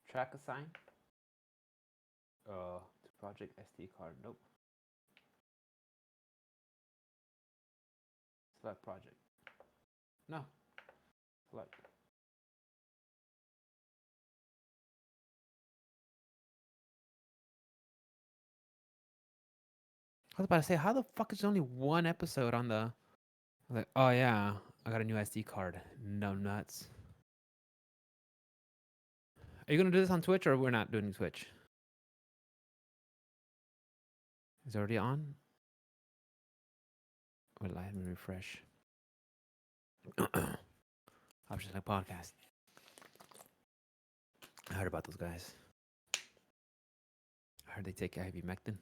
Track assign. To project SD card. Nope. Select project. No. Select. I was about to say, how the fuck is there only one episode on the? I was like, oh yeah, I got a new SD card. No nuts. Are you gonna do this on Twitch or we're not doing Twitch? Is it already on? Wait, let me refresh. Options like podcast. I heard about those guys. I heard they take ivermectin.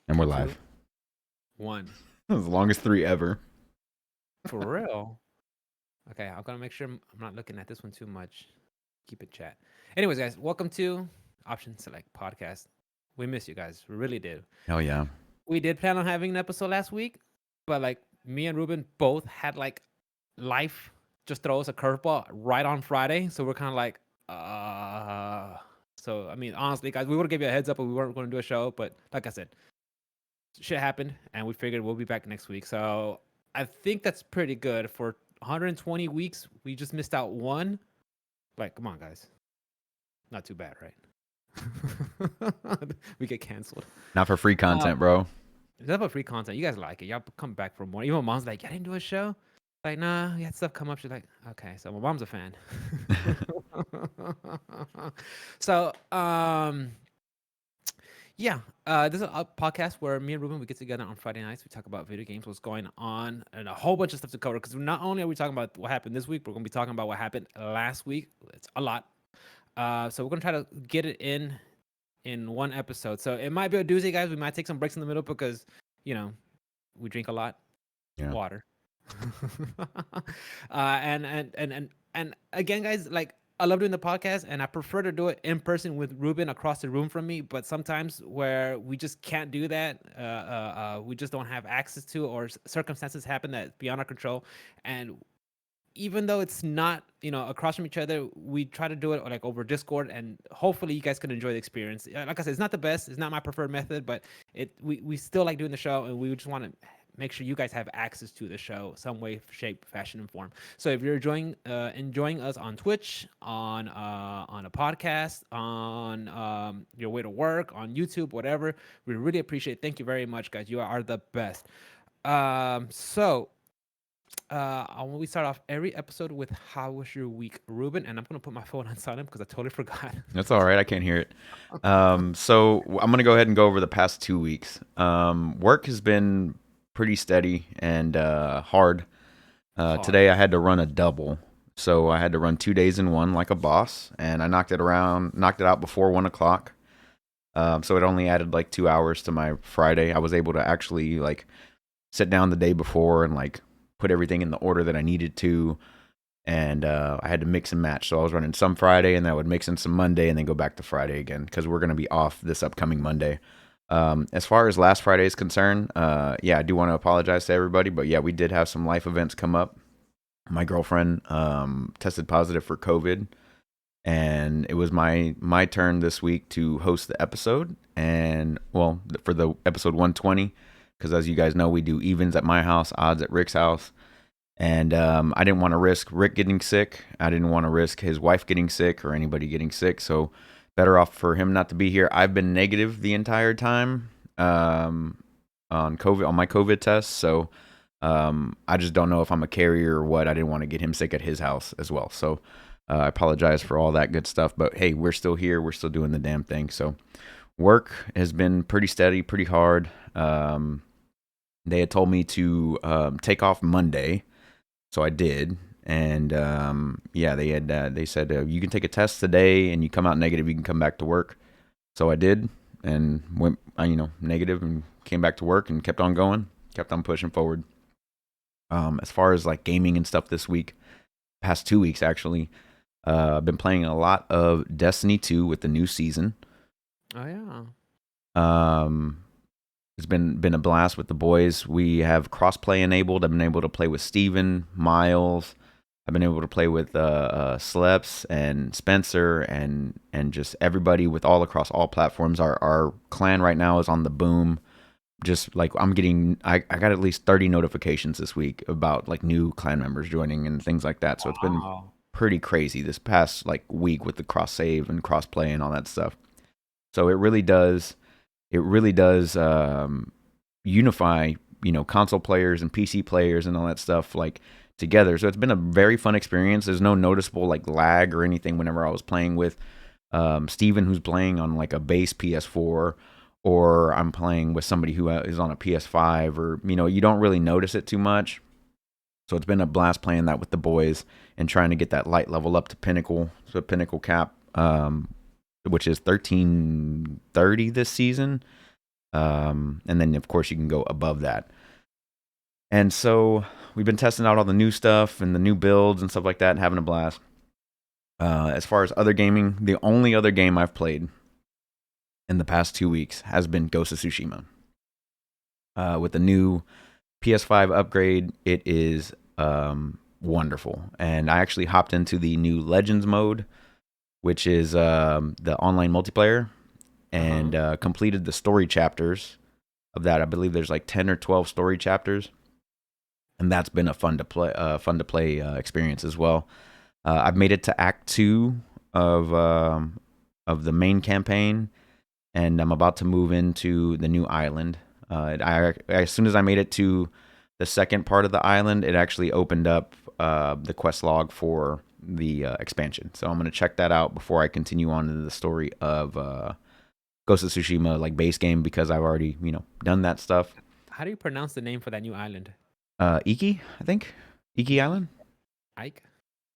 And we're 2, live. 1. That was the longest 3 ever. For real? Okay, I'm gonna make sure I'm not looking at this one too much. Keep it chat. Anyways, guys, welcome to Option Select Podcast. We miss you guys. We really did. Oh yeah. We did plan on having an episode last week, but like me and Ruben both had like life just throw us a curveball right on Friday. So we're kind of like, so I mean, honestly, guys, we would have give you a heads up, but we weren't going to do a show. But like I said, shit happened, and we figured we'll be back next week. So I think that's pretty good for 120 weeks. We just missed out one. Like, come on, guys, not too bad, right? We get canceled. Not for free content, bro. It's not about free content. You guys like it. Y'all come back for more. Even Mom's like, I didn't do a show. Like, nah, you had stuff come up. She's like, okay, so my mom's a fan. So, yeah, this is a podcast where me and Ruben we get together on Friday nights. We talk about video games, what's going on, and a whole bunch of stuff to cover. Because not only are we talking about what happened this week, we're gonna be talking about what happened last week. It's a lot. So we're gonna try to get it in one episode. So it might be a doozy, guys. We might take some breaks in the middle because you know we drink a lot, Yeah. water. And again, guys, like I love doing the podcast, and I prefer to do it in person with Ruben across the room from me. But sometimes where we just can't do that, we just don't have access to, or circumstances happen that beyond our control, and even though it's not across from each other, we try to do it like over Discord, and hopefully you guys can enjoy the experience. Like I said, it's not the best, it's not my preferred method, but we still like doing the show, and we just want to make sure you guys have access to the show some way, shape, fashion, and form. So if you're enjoying us on Twitch, on a podcast, on your way to work, on YouTube, whatever, we really appreciate it. Thank you very much, guys. You are the best. So we start off every episode with "How was your week, Ruben?" And I'm gonna put my phone on silent because I totally forgot. That's all right. I can't hear it. So I'm gonna go ahead and go over the past 2 weeks. Work has been pretty steady and hard. Hard. Today I had to run a double, so I had to run 2 days in one like a boss, and I knocked it out before 1 o'clock. So it only added like 2 hours to my Friday. I was able to actually like sit down the day before and like put everything in the order that I needed to. And I had to mix and match. So I was running some Friday, and then I would mix in some Monday, and then go back to Friday again because we're going to be off this upcoming Monday. As far as last Friday is concerned, yeah, I do want to apologize to everybody, but yeah, we did have some life events come up. My girlfriend tested positive for COVID, and it was my turn this week to host the episode, and well, for the episode 120, because as you guys know, we do evens at my house, odds at Rick's house. And I didn't want to risk Rick getting sick. I didn't want to risk his wife getting sick or anybody getting sick. So better off for him not to be here. I've been negative the entire time on COVID, on my COVID test. So I just don't know if I'm a carrier or what. I didn't want to get him sick at his house as well. So I apologize for all that good stuff. But hey, we're still here. We're still doing the damn thing. So work has been pretty steady, pretty hard. They had told me to take off Monday. So I did, and yeah, they said you can take a test today, and you come out negative, you can come back to work. So I did, and went negative, and came back to work, and kept on going, kept on pushing forward. As far as like gaming and stuff this week, past 2 weeks actually, I've been playing a lot of Destiny 2 with the new season. Oh yeah. It's been a blast with the boys. We have crossplay enabled. I've been able to play with Steven, Miles. I've been able to play with Sleps and Spencer and just everybody with all across all platforms. Our clan right now is on the boom. Just like I got at least 30 notifications this week about like new clan members joining and things like that. So it's been Wow. pretty crazy this past like week with the cross save and cross play and all that stuff. So it really does unify, console players and PC players and all that stuff like together. So it's been a very fun experience. There's no noticeable like lag or anything whenever I was playing with Steven, who's playing on like a base PS4, or I'm playing with somebody who is on a PS5, or you don't really notice it too much. So it's been a blast playing that with the boys and trying to get that light level up to Pinnacle, so Pinnacle cap, which is 1330 this season. And then, of course, you can go above that. And so we've been testing out all the new stuff and the new builds and stuff like that and having a blast. As far as other gaming, the only other game I've played in the past 2 weeks has been Ghost of Tsushima. With the new PS5 upgrade, it is wonderful. And I actually hopped into the new Legends mode, which is the online multiplayer, and completed the story chapters of that. I believe there's like 10 or 12 story chapters, and that's been a fun to play experience as well. I've made it to Act 2 of the main campaign, and I'm about to move into the new island. As soon as I made it to the second part of the island, it actually opened up the quest log for the expansion. So I'm gonna check that out before I continue on into the story of Ghost of Tsushima like base game because I've already done that stuff. How do you pronounce the name for that new island? Iki, I think. Iki Iki? Island? Ike?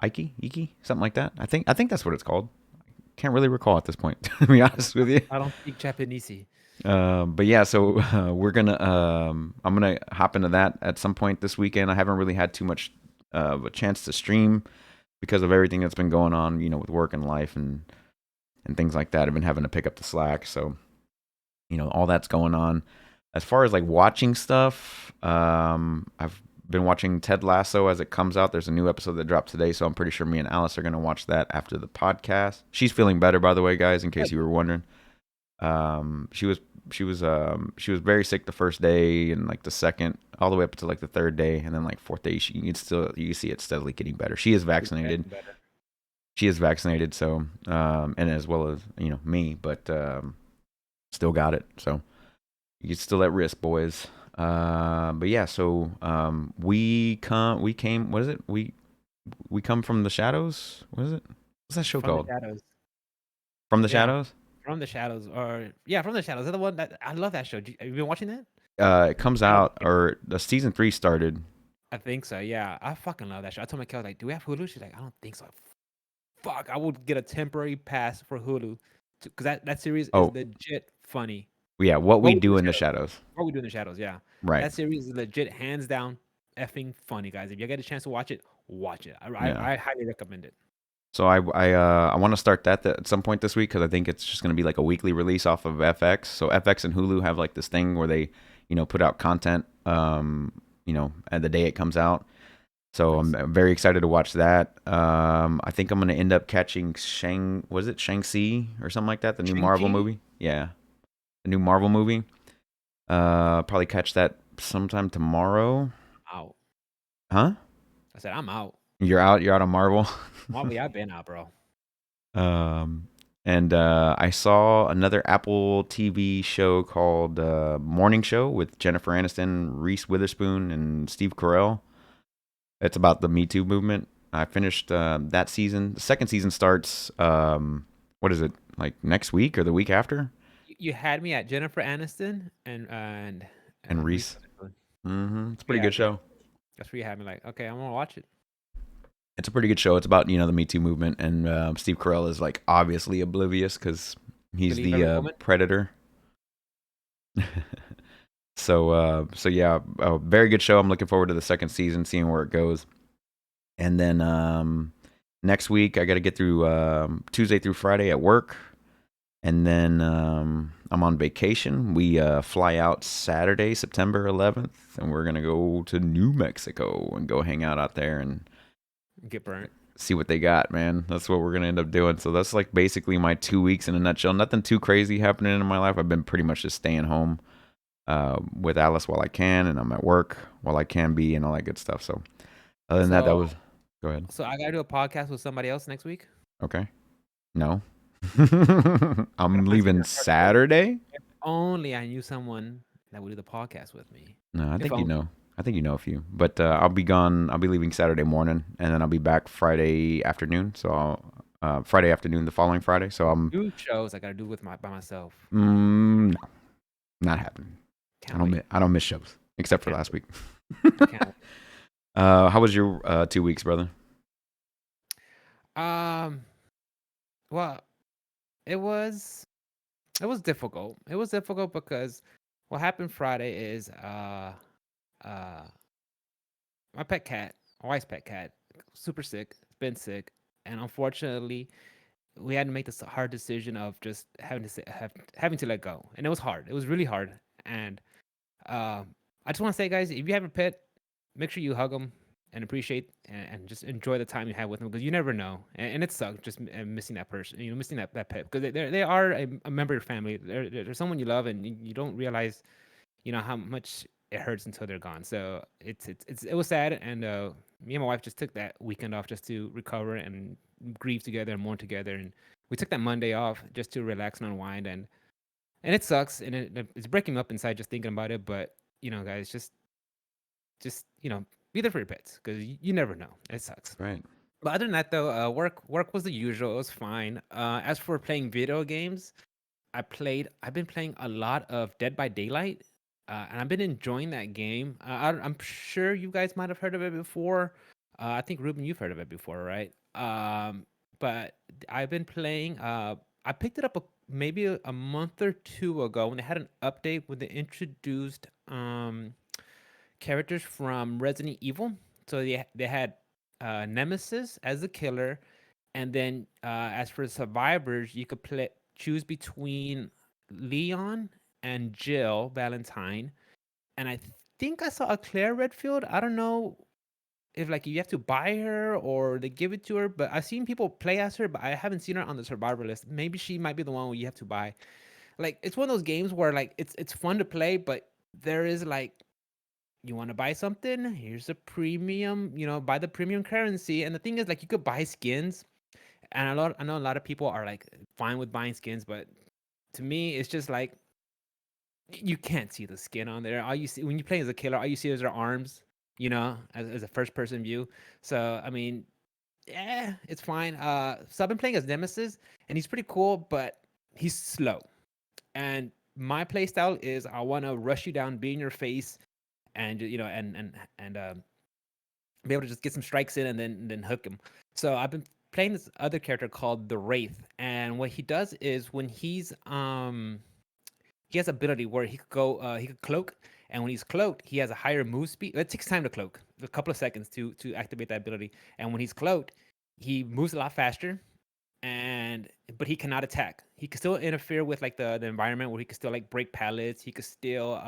Iki, something like that. I think that's what it's called. Can't really recall at this point, to be honest with you. I don't speak Japanese. But yeah, so I'm gonna hop into that at some point this weekend. I haven't really had too much of a chance to stream because of everything that's been going on, with work and life and things like that. I've been having to pick up the slack, so all that's going on. As far as like watching stuff, I've been watching Ted Lasso as it comes out. There's a new episode that dropped today, so I'm pretty sure me and Alice are gonna watch that after the podcast. She's feeling better, by the way, guys, in case you were wondering. She was very sick the first day and like the second, all the way up to like the third day, and then like fourth day, you see it steadily getting better. She is vaccinated. She is vaccinated, so and as well as me, but still got it. So you're still at risk, boys. But yeah, so we came. What is it? We come from the shadows. What is it? What's that show From the called? shadows. From the Yeah, shadows. from the shadows, or yeah, from the shadows. They're the one that I love that show. Have you been watching that? It comes I don't. out, or the season 3 started. I think so. Yeah, I fucking love that show. I told my kid, like, "Do we have Hulu?" She's like, "I don't think so." Fuck, I would get a temporary pass for Hulu because that series is Oh, legit funny. yeah. What What we we do in do the in the shadows. shadows. What we do in the shadows. Yeah, Right. that series is legit, hands down, effing funny, guys. If you get a chance to watch it, watch it. Yeah. I highly recommend it. So I want to start that at some point this week because I think it's just going to be like a weekly release off of FX. So FX and Hulu have like this thing where they put out content at the day it comes out. So Nice. I'm very excited to watch that. I think I'm going to end up catching Shang-Chi or something like that, the new Marvel Shang-Chi? movie. Yeah, the new Marvel movie. Probably catch that sometime tomorrow. I'm out. Huh? I said I'm out. You're out. You're out on Marvel. Marvel, I've been out, bro. Um, and I saw another Apple TV show called Morning Show with Jennifer Aniston, Reese Witherspoon, and Steve Carell. It's about the Me Too movement. I finished that season. The second season starts. What is it, like next week or the week after? You had me at Jennifer Aniston And and Reese Reese. Witherspoon. It's a pretty Yeah, good show. that's where you had me. Like, okay, I'm gonna watch it. It's a pretty good show. It's about the Me Too movement, and Steve Carell is like obviously oblivious because he's Believe every the woman. predator. So yeah, a very good show. I'm looking forward to the second season, seeing where it goes. And then next week I got to get through Tuesday through Friday at work, and then I'm on vacation. We fly out Saturday, September 11th, and we're gonna go to New Mexico and go hang out there and Get burnt. see what they got, man. That's what we're gonna end up doing. So that's like basically my 2 weeks in a nutshell. Nothing too crazy happening in my life. I've been pretty much just staying home with Alice while I can, and I'm at work while I can be, and all that good stuff. So other than that, that So, was. Go ahead. so I gotta do a podcast with somebody else next week. Okay. No. I gotta I'm find somebody leaving to start with. Saturday. If only I knew someone that would do the podcast with me. No, I If think you only. know. I think you know a few, but I'll be gone. I'll be leaving Saturday morning, and then I'll be back Friday afternoon. So Friday afternoon, the following Friday. So I'm Two shows I gotta do with by myself. no, not happening. Can't wait. I don't miss shows except for Can't last wait. week. I can't wait. How was your 2 weeks, brother? Um. Well, it was it was difficult. It was difficult because what happened Friday is uh my pet cat, my wife's pet cat, super sick, been sick, and unfortunately we had to make this hard decision of just having to let go, and it was hard. It was really hard, and I just want to say, guys, if you have a pet, make sure you hug them and appreciate and just enjoy the time you have with them because you never know, and it sucks just missing that person, missing that pet because they are a member of your family. They're someone you love, and you don't realize how much it hurts until they're gone. So it was sad, and me and my wife just took that weekend off just to recover and grieve together and mourn together, and we took that Monday off just to relax and unwind, and it sucks, and it's breaking me up inside just thinking about it. But guys, just just be there for your pets because you never know. It sucks. Right. But other than that, though, work was the usual. It was fine. As for playing video games, I've been playing a lot of Dead by Daylight, and I've been enjoying that game. I'm sure you guys might have heard of it before. I think Ruben, you've heard of it before, right? But I've been playing. I picked it up maybe a month or two ago when they had an update when they introduced characters from Resident Evil. So they had Nemesis as the killer, and then as for survivors, you could choose between Leon and Jill Valentine, and I think I saw a Claire Redfield. I don't know if like you have to buy her or they give it to her, but I've seen people play as her, but I haven't seen her on the survivor list. Maybe she might be the one where you have to buy. Like it's one of those games where like it's fun to play, but there is like you want to buy something, here's a premium, buy the premium currency. And the thing is like you could buy skins, and I know a lot of people are like fine with buying skins, but to me it's just like you can't see the skin on there. All you see when you play as a killer, all you see is their arms, as a first person view. So I mean, yeah, it's fine. So I've been playing as Nemesis, and he's pretty cool, but he's slow. And my play style is I want to rush you down, be in your face, and be able to just get some strikes in and then hook him. So I've been playing this other character called the Wraith, and what he does is when he has ability where he could cloak, and when he's cloaked, he has a higher move speed. It takes time to cloak, a couple of seconds to activate that ability, and when he's cloaked, he moves a lot faster, and but he cannot attack. He can still interfere with like the environment where he can still like break pallets. He could still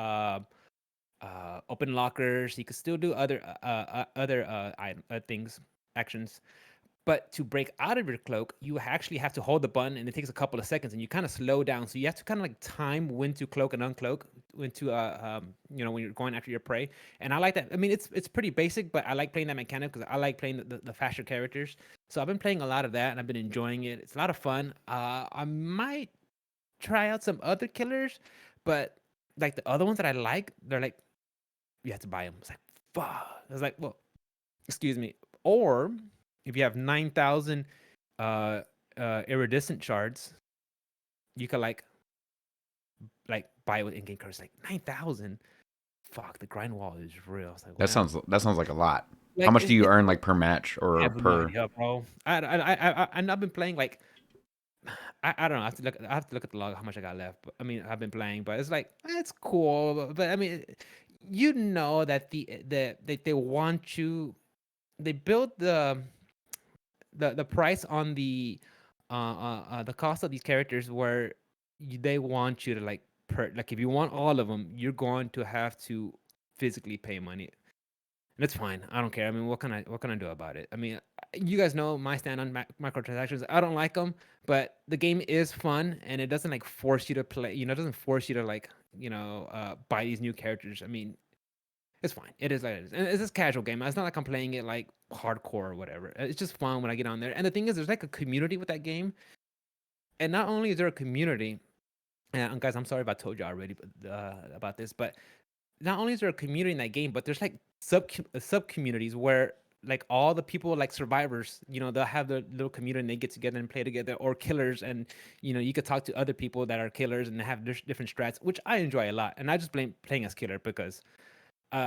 open lockers. He could still do other things, actions. But to break out of your cloak, you actually have to hold the button, and it takes a couple of seconds, and you kind of slow down. So you have to kind of like time when to cloak and uncloak, when to when you're going after your prey. And I like that. I mean, it's pretty basic, but I like playing that mechanic because I like playing the faster characters. So I've been playing a lot of that, and I've been enjoying it. It's a lot of fun. I might try out some other killers, but like the other ones that I like, they're like you have to buy them. It's like, fuck. I was like, well, excuse me. Or if you have 9,000 uh, iridescent shards, you could like buy it with in-game currency. Like 9,000. Fuck, the grind wall is real. It's like, That wow. sounds like a lot. How Like much do you earn like per match I or have no per? idea, bro. I've been playing like I don't know. I have to look at the log how much I got left. But, I mean, I've been playing, but it's like it's cool. But I mean, that they want you. They build the price on the cost of these characters where they want you to like if you want all of them, you're going to have to physically pay money. And it's fine. I don't care. I mean, what can I do about it? I mean, you guys know my stand on microtransactions. I don't like them, but the game is fun and it doesn't like force you to play. It doesn't force you to like buy these new characters. I mean, it's fine. It is like it is. And it's just casual game. It's not like I'm playing it like hardcore or whatever. It's just fun when I get on there. And the thing is, there's like a community with that game. And not only is there a community, and guys, I'm sorry if I told you already about this, but not only is there a community in that game, but there's like sub communities where like all the people like survivors, they'll have their little community and they get together and play together, or killers, and you could talk to other people that are killers and have different strats, which I enjoy a lot. And I just blame playing as killer because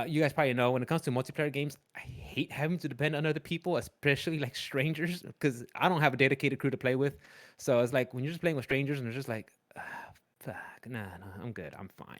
you guys probably know when it comes to multiplayer games, I hate having to depend on other people, especially like strangers, because I don't have a dedicated crew to play with. So it's like when you're just playing with strangers and they're just like, fuck, nah, I'm good, I'm fine.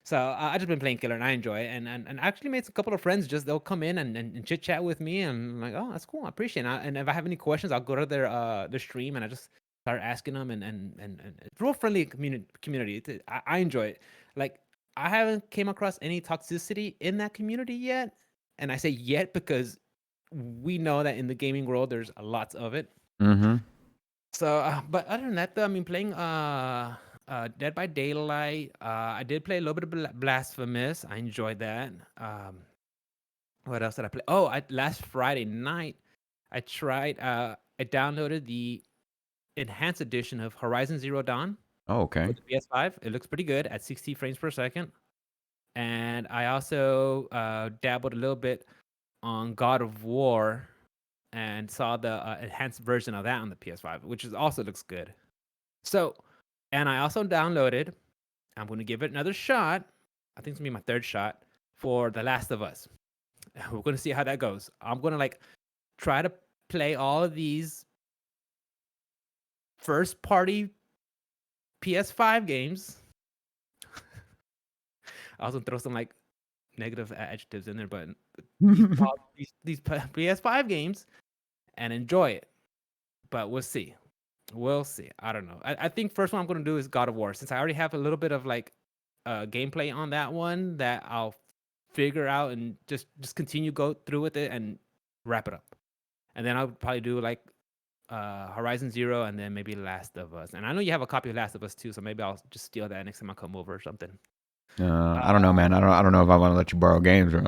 So I just been playing killer and I enjoy it, and I actually made a couple of friends. Just they'll come in and chit chat with me, and I'm like, oh, that's cool, I appreciate it. And if I have any questions, I'll go to their stream and I just start asking them, and it's real friendly community. I enjoy it. Like I haven't came across any toxicity in that community yet. And I say yet because we know that in the gaming world there's lots of it. Mm-hmm. So, but other than that, though, I mean, playing Dead by Daylight. I did play a little bit of Blasphemous. I enjoyed that. What else did I play? Oh, last Friday night I tried. I downloaded the enhanced edition of Horizon Zero Dawn Oh, for okay. the PS5. It looks pretty good at 60 frames per second. and I also dabbled a little bit on God of War and saw the enhanced version of that on the PS5, which is also looks good. So, and I also downloaded. I'm going to give it another shot. I think it's gonna be my third shot for The Last of Us. We're going to see how that goes. I'm going to like try to play all of these first party PS5 games. I also throw some like negative adjectives in there, but these PS5 games and enjoy it. But we'll see. We'll see. I don't know. I think first one I'm going to do is God of War, since I already have a little bit of like gameplay on that one that I'll figure out and just continue go through with it and wrap it up. And then I'll probably do like Horizon Zero and then maybe Last of Us. And I know you have a copy of Last of Us too, so maybe I'll just steal that next time I come over or something. I don't know, man. I don't know if I want to let you borrow games, bro.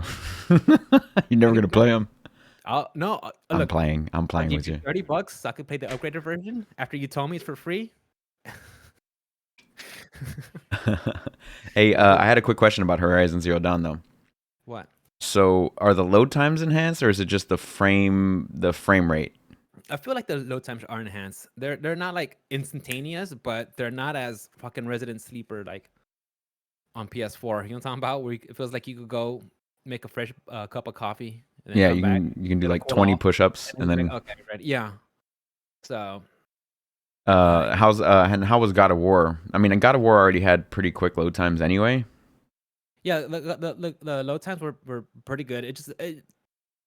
You're never gonna play them. No, I'm look, playing. I'm I'll playing give with you you. $30 so I could play the upgraded version after you told me it's for free. Hey, I had a quick question about Horizon Zero Dawn though. What? So, are the load times enhanced, or is it just the frame rate? I feel like the load times are enhanced. They're not like instantaneous, but they're not as fucking Resident Sleeper like on PS4. You know what I'm talking about? Where it feels like you could go make a fresh cup of coffee and then Yeah, come you back, can you can do let it like cool 20 off, push-ups, and and then you're then like, okay, ready. Yeah. So, I how was God of War? I mean, God of War already had pretty quick load times anyway. yeah, the load times were pretty good.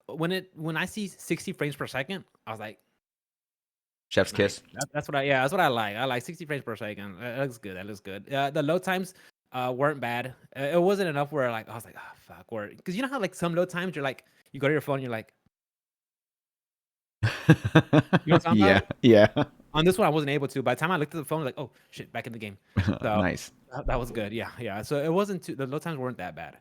When I see 60 frames per second, I was like, Chef's nice. kiss. That's what I like. I like 60 frames per second. That looks good. That looks good. The load times weren't bad. It wasn't enough where like I was like, oh fuck, or because you know how like some load times you're like you go to your phone, you're like, you know what I'm talking Yeah, about? yeah. On this one, I wasn't able to. By the time I looked at the phone, like, oh shit, back in the game. So Nice. that was good. Yeah, yeah. So it wasn't too. The load times weren't that bad.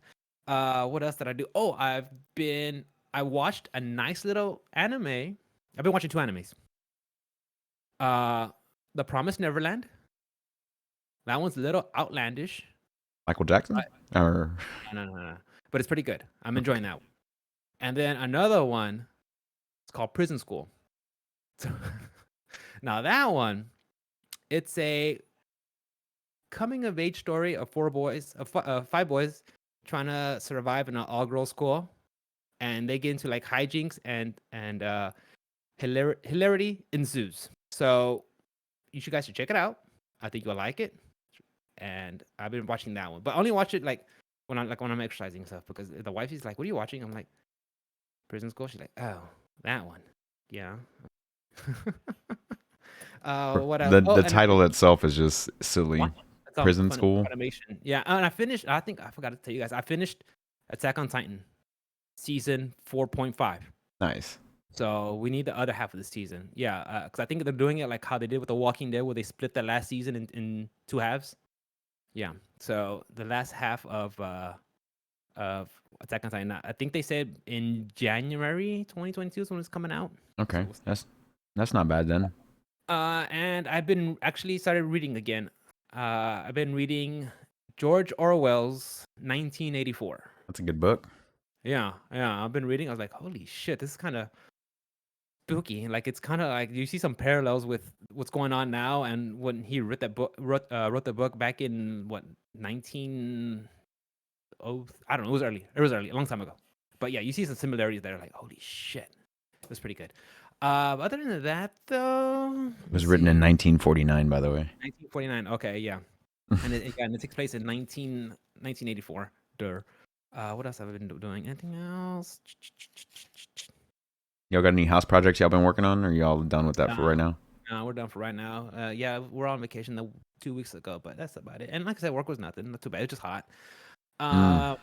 What else did I do? Oh, I watched a nice little anime. I've been watching two animes. Uh, The Promised Neverland. That one's a little outlandish. Michael I, Jackson? Or no. But it's pretty good. I'm enjoying okay. that one. And then another one. It's called Prison School. So, now that one, it's a coming of age story of five boys trying to survive in an all girls school, and they get into like hijinks and hilarity ensues. So you should guys should check it out. I think you'll like it. And I've been watching that one, but I only watch it like when I'm exercising and stuff because the wife is like, "What are you watching?" I'm like, "Prison School." She's like, "Oh, that one." Yeah. What else? the Oh, the and I title itself is just silly. watched some Prison fun School. animation. Yeah, and I finished. I think I forgot to tell you guys. I finished Attack on Titan season 4.5. Nice. So we need the other half of the season. Yeah, because I think they're doing it like how they did with The Walking Dead, where they split the last season in two halves. Yeah. So the last half of Attack on Titan, I think they said in January 2022 is when it's coming out. So Okay. we'll see. That's not bad then. And I've been actually started reading again. I've been reading George Orwell's 1984. That's a good book. Yeah, yeah. I've been reading. I was like, holy shit, this is kind of spooky. Like it's kind of like you see some parallels with what's going on now and when he wrote that book, wrote the book back in what 19 oh I don't know. It was early. It was early, a long time ago. But yeah, you see some similarities there. Like holy shit, it was pretty good. Other than that, though, It was let's written in see. 1949, by the way. 1949. Okay, yeah. And it takes place in 1984. Dur. What else have I been doing? Anything else? Y'all got any house projects y'all been working on, or y'all done with that for right No, now? no, we're done for right now. Yeah, we're on vacation 2 weeks ago, but that's about it. And like I said, work was nothing, not too bad. It's just hot. Mm. Uh,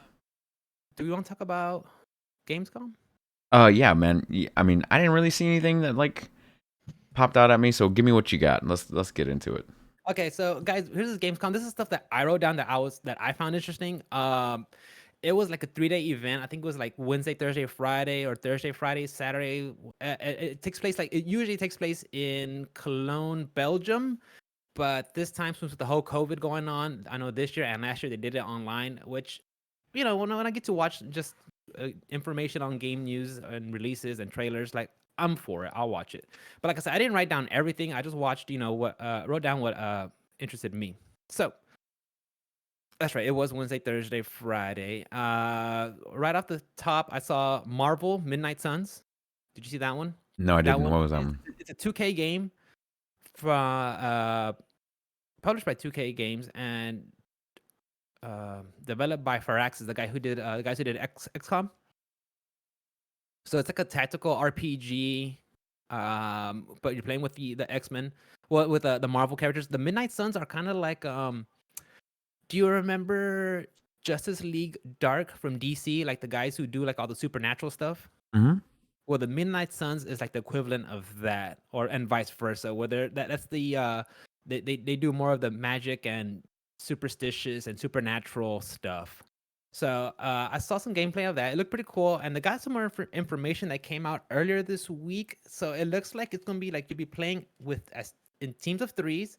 do we want to talk about Gamescom? Yeah, man. I mean, I didn't really see anything that like popped out at me. So give me what you got. Let's get into it. Okay, so guys, here's this Gamescom. This is stuff that I wrote down that I found interesting. It was like a 3-day event. I think it was like Wednesday, Thursday, Friday, or Thursday, Friday, Saturday. It takes place like it usually takes place in Cologne, Belgium, but this time since with the whole COVID going on, I know this year and last year they did it online, which when I get to watch just information on game news and releases and trailers, like I'm for it. I'll watch it. But like I said, I didn't write down everything. I just watched, what wrote down what interested me. So that's right. It was Wednesday, Thursday, Friday. Right off the top, I saw Marvel Midnight Suns. Did you see that one? No, I That didn't. one What was that is one? it's a 2K game from published by 2K Games and developed by Firaxis, the guys who did XCOM. So it's like a tactical RPG, but you're playing with the X Men, well, with the Marvel characters. The Midnight Suns are kind of like do you remember Justice League Dark from DC, like the guys who do like all the supernatural stuff? Mm-hmm. Well, the Midnight Suns is like the equivalent of that, or and vice versa. Where that's the they do more of the magic and superstitious and supernatural stuff. So I saw some gameplay of that. It looked pretty cool, and they got some more information that came out earlier this week. So it looks like it's gonna be like you'll be playing with as in teams of threes,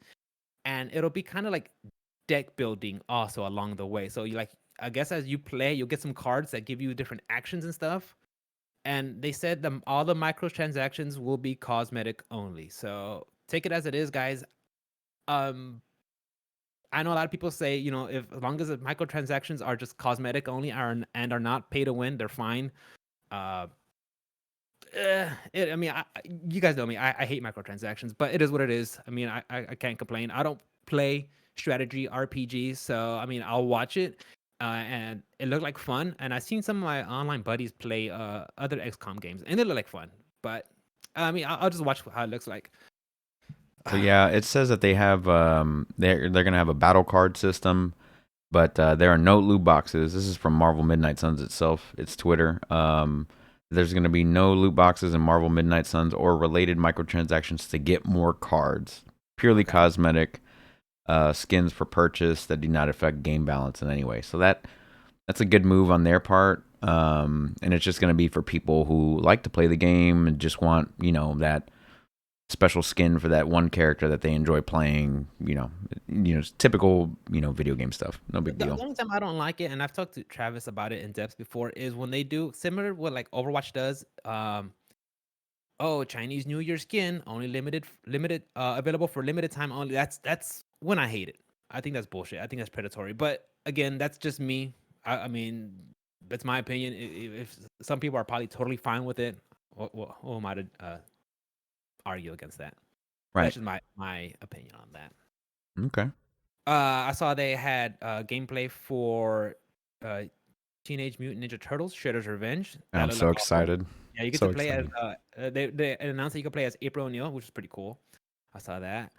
and it'll be kind of like deck building also along the way. So you like I guess as you play, you'll get some cards that give you different actions and stuff, and they said all the microtransactions will be cosmetic only. So take it as it is, guys. Um, I know a lot of people say, if as long as the microtransactions are just cosmetic only and are not pay to win, they're fine. Uh, I mean, you guys know me. I hate microtransactions, but it is what it is. I mean, I can't complain. I don't play strategy RPGs, so I mean, I'll watch it, and it looked like fun. And I've seen some of my online buddies play other XCOM games, and they look like fun. But I mean, I'll just watch how it looks like. So yeah, it says that they have they're gonna have a battle card system, but there are no loot boxes. This is from Marvel Midnight Suns itself. It's Twitter. There's gonna be no loot boxes in Marvel Midnight Suns or related microtransactions to get more cards. Purely Okay. cosmetic skins for purchase that do not affect game balance in any way. So that's a good move on their part. And it's just gonna be for people who like to play the game and just want that special skin for that one character that they enjoy playing. Typical video game stuff. No big The deal. only time I don't like it, and I've talked to Travis about it in depth before, is when they do similar to what like Overwatch does. Oh, Chinese New Year skin only limited available for limited time only. That's when I hate it. I think that's bullshit. I think that's predatory. But again, that's just me. I mean, that's my opinion. If some people are probably totally fine with it, who am I to argue against that? That's Right. just my opinion on that. Okay. I saw they had gameplay for uh, Teenage Mutant Ninja Turtles: Shredder's Revenge. That I'm looked so like awesome. excited. Yeah, you get to So play as excited. they announced that you could play as April O'Neil, which is pretty cool. I saw that.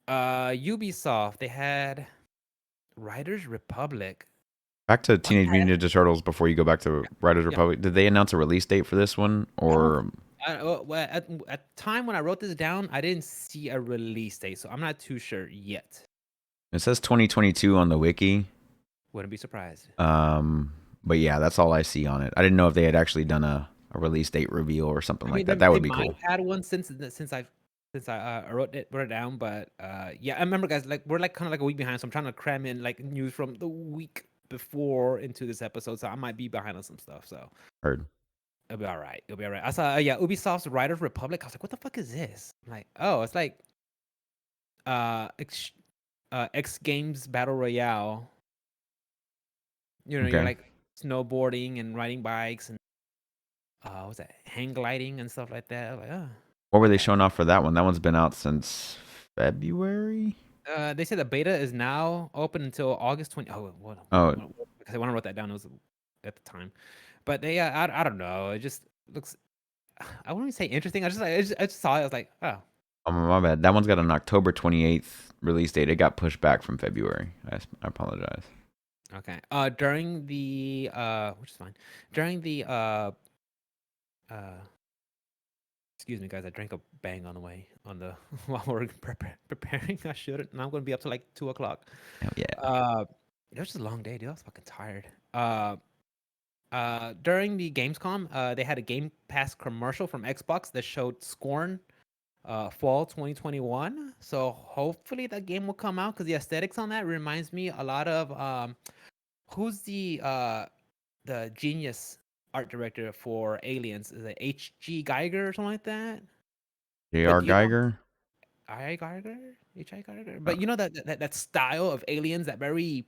Ubisoft, they had Riders Republic. Back to What Teenage the heck? Mutant Ninja Turtles before you go back to Riders Yeah, Republic. Did they announce a release date for this one I don't. or Well, at time when I wrote this down, I didn't see a release date, so I'm not too sure yet. it says 2022 on the wiki? Wouldn't be surprised. Um, but yeah, that's all I see on it. I didn't know if they had actually done a release date reveal or something I like mean, that. That they would be might cool. have had one since I wrote it down, but yeah, I remember, guys. Like we're like kind of like a week behind, so I'm trying to cram in like news from the week before into this episode, so I might be behind on some stuff. So Heard. it'll be all right. It'll be all right. I saw yeah, Ubisoft's Riders Republic. I was like, what the fuck is this? I'm like, oh, it's like X, X Games Battle Royale. You're Okay. like snowboarding and riding bikes and what's that? Hang gliding and stuff like that. I'm like, oh, What were they okay. showing off for that one? That one's been out since February. They said the beta is now open until August 20. Oh, Oh, because when I wrote that down, it was at the time. But they, I don't know. It just looks. I wouldn't even say interesting. I just saw it. I was like, oh, oh, my bad. That one's got an October 28th release date. It got pushed back from February. I apologize. okay. During the which is fine. During the uh, excuse me, guys. I drank a bang on the way on the while we're preparing. I shouldn't. And I'm gonna be up to like 2 o'clock. Hell yeah. It was just a long day, dude. I was fucking tired. During the Gamescom, they had a Game Pass commercial from Xbox that showed Scorn, fall 2021. So hopefully that game will come out because the aesthetics on that reminds me a lot of who's the the genius art director for Aliens is it H.G. Geiger or something like that. J.R. But you know, Geiger. I Geiger, H.I. Geiger. Uh, But you know that style of Aliens, that very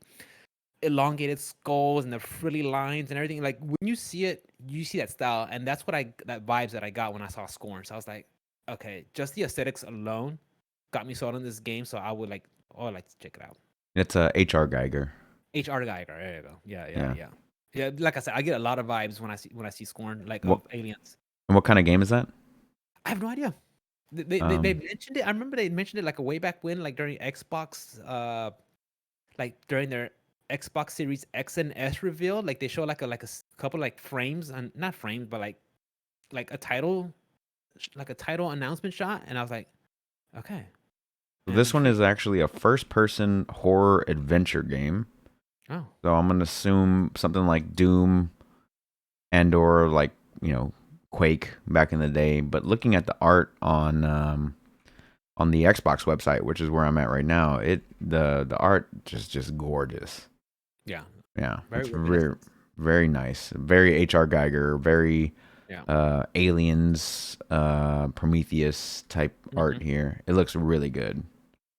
elongated skulls and the frilly lines and everything. Like when you see it, you see that style, and that's what I that vibes that I got when I saw Scorn. So I was like, okay, just the aesthetics alone got me sold on this game. So I would like, oh, I'd like to check it out. it's H.R. Geiger. H.R. Geiger. There you go. Yeah, yeah, Yeah. yeah. Yeah, like I said, I get a lot of vibes when I see Scorn, like What of Aliens. what kind of game is that? I have no idea. They Um, mentioned it. I remember they mentioned it like a way back when, like during Xbox, like during their Xbox Series X and S reveal. Like they show like a couple like frames and not frames, but like a title, like a title announcement shot, and I was like, okay, I'm this one is intrigued. actually a first-person horror adventure game. Oh, So I'm gonna assume something like Doom and or like Quake back in the day. But looking at the art on the Xbox website, which is where I'm at right now, the art just gorgeous. yeah, Yeah, very it's very reminiscent. very nice. Very H.R. Geiger, very Yeah. Aliens, Prometheus type Hmm. art here. It looks really good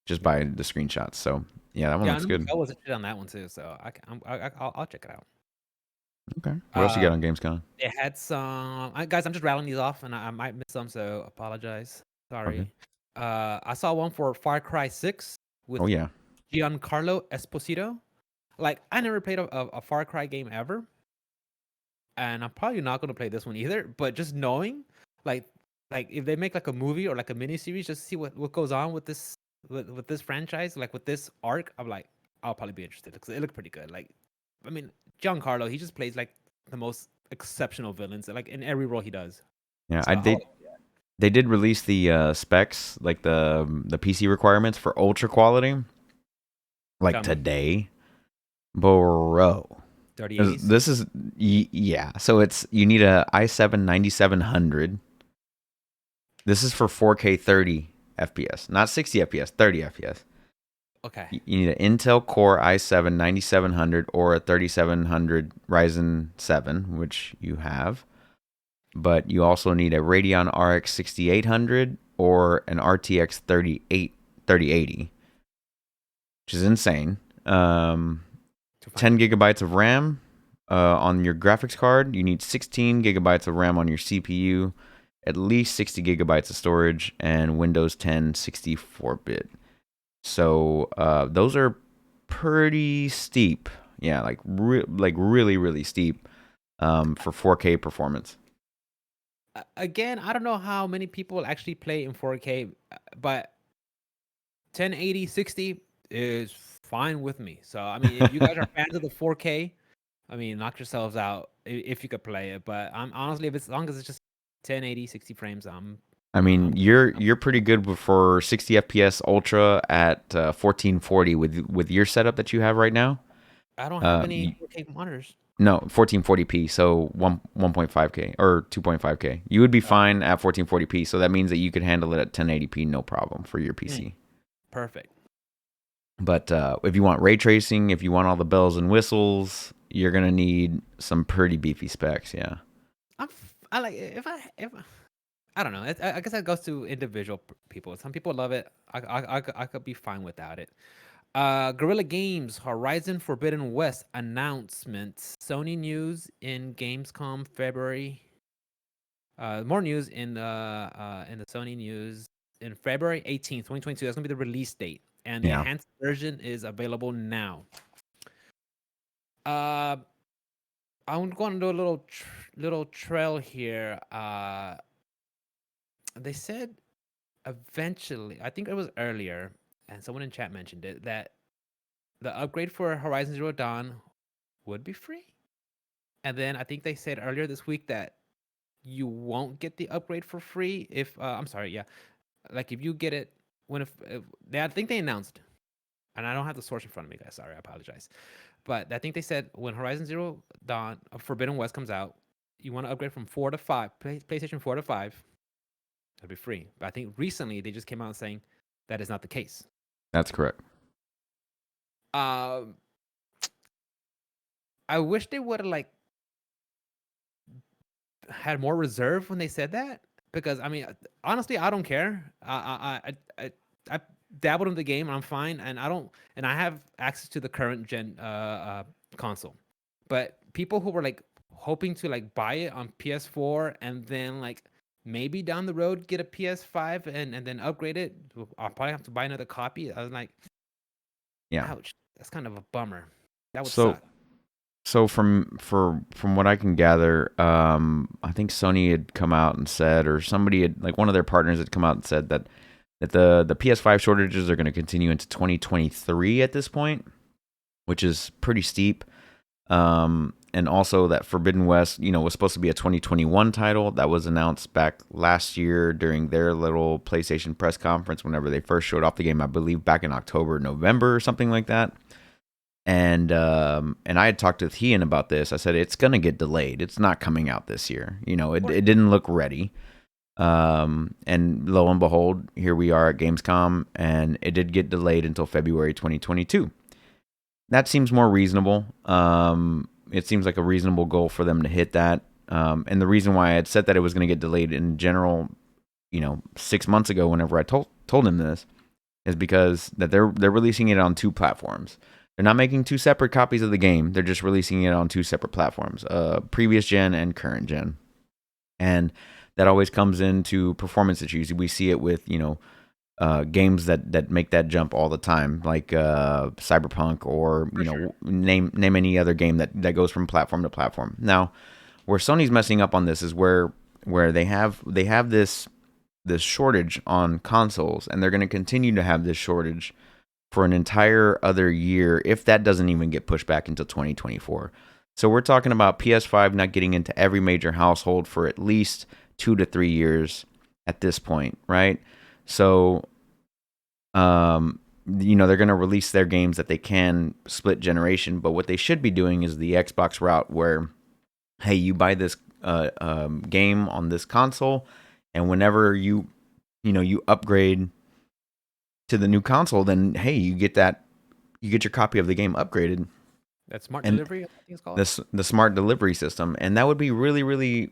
just Yeah. by the screenshots. So yeah, that one Yeah, I looks know good. I was interested on that one too, so I'll check it out. Okay. What else you got Um, on Gamescom? they had some guys. I'm just rattling these off, and I might miss some, so apologize. Okay. Sorry. I saw one for Far Cry 6 Oh with yeah. Giancarlo Esposito. Like I never played a Far Cry game ever, and I'm probably not gonna play this one either. But just knowing, like, like if they make like a movie or like a mini series, just to see what goes on with this with this franchise, like with this arc, I'm like, I'll probably be interested because it looked pretty good. Like, I mean, Giancarlo, he just plays like the most exceptional villains, like in every role he does. Yeah, So I'll, they did release the specs, like the PC requirements for ultra quality, like tell me, today, bro. 3080s. This is yeah. So it's you need a i7 9700. This is for 4K 30 FPS, not 60 FPS, 30 FPS. Okay, You need an Intel Core i7 9700 or a 3700 Ryzen 7, which you have. But you also need a Radeon RX 6800 or an RTX 3080, which is insane. 10 200. gigabytes of RAM on your graphics card. You need 16 gigabytes of RAM on your CPU, at least 60 gigabytes of storage, and Windows 10 64-bit. So those are pretty steep. Yeah, like really really steep for 4K performance. Again, I don't know how many people actually play in 4K, but 1080, 60 is fine with me. So, I mean, if you guys are fans of the 4K, I mean, knock yourselves out if you could play it. But I'm honestly, if it's as long as it's just 1080, 60 frames, I I'm mean, you're pretty good for 60 FPS ultra at 1440 with your setup that you have right now. I don't have Uh, any you, 4K monitors. no, 1440p, so 1.5K or 2.5K. You would be fine at 1440p, so that means that you could handle it at 1080p no problem for your Mm, PC. perfect. But if you want ray tracing, if you want all the bells and whistles, you're gonna need some pretty beefy specs. Yeah, I like if I don't know. I guess that goes to individual people. Some people love it. I could be fine without it. Guerrilla Games Horizon Forbidden West announcements. Sony news in Gamescom February. More news in the Sony news in February 18th, 2022. That's gonna be the release date, and the yeah, enhanced version is available now. Uh, I'm going to do a little trail here. They said eventually, I think it was earlier, and someone in chat mentioned it that the upgrade for Horizon Zero Dawn would be free. And then I think they said earlier this week that you won't get the upgrade for free if I'm sorry, yeah, like if you get it if they, I think they announced, and I don't have the source in front of me, guys. Sorry, I apologize. But I think they said when Horizon Zero Dawn Forbidden West comes out, you want to upgrade from 4 to 5, PlayStation 4 to 5, it'll be free. But I think recently they just came out saying that is not the case. that's correct. Um, I wish they would have like had more reserve when they said that, because I mean, honestly, I don't care. I dabbled in the game and I'm fine, and I don't, and I have access to the current gen console. But people who were like hoping to like buy it on PS4 and then like maybe down the road get a PS5 and then upgrade it, I'll probably have to buy another copy. I was like, Yeah. ouch, that's kind of a bummer. That would So suck. so from what I can gather, I think Sony had come out and said, or somebody had, like, one of their partners had come out and said that the PS5 shortages are going to continue into 2023 at this point, which is pretty steep. And also that Forbidden West, was supposed to be a 2021 title that was announced back last year during their little PlayStation press conference whenever they first showed off the game, I believe back in October, November, or something like that. And I had talked with Ian about this. I said it's gonna get delayed. It's not coming out this year. It didn't look ready. And lo and behold, here we are at Gamescom, and it did get delayed until February 2022. That seems more reasonable. It seems like a reasonable goal for them to hit that. And the reason why I had said that it was going to get delayed in general, 6 months ago, whenever I told him this, is because that they're releasing it on two platforms. They're not making two separate copies of the game. They're just releasing it on two separate platforms, previous gen and current gen. And that always comes into performance issues. We see it with, games that make that jump all the time, like Cyberpunk, or name any other game that goes from platform to platform. Now, where Sony's messing up on this is where they have this shortage on consoles, and they're going to continue to have this shortage for an entire other year if that doesn't even get pushed back until 2024. So we're talking about PS5 not getting into every major household for at least 2 to 3 years at this point, right? So they're going to release their games that they can split generation, but what they should be doing is the Xbox route, where, hey, you buy this game on this console, and whenever you upgrade to the new console, then hey, you get your copy of the game upgraded. That smart And delivery, I think it's called. the smart delivery system, and that would be really, really,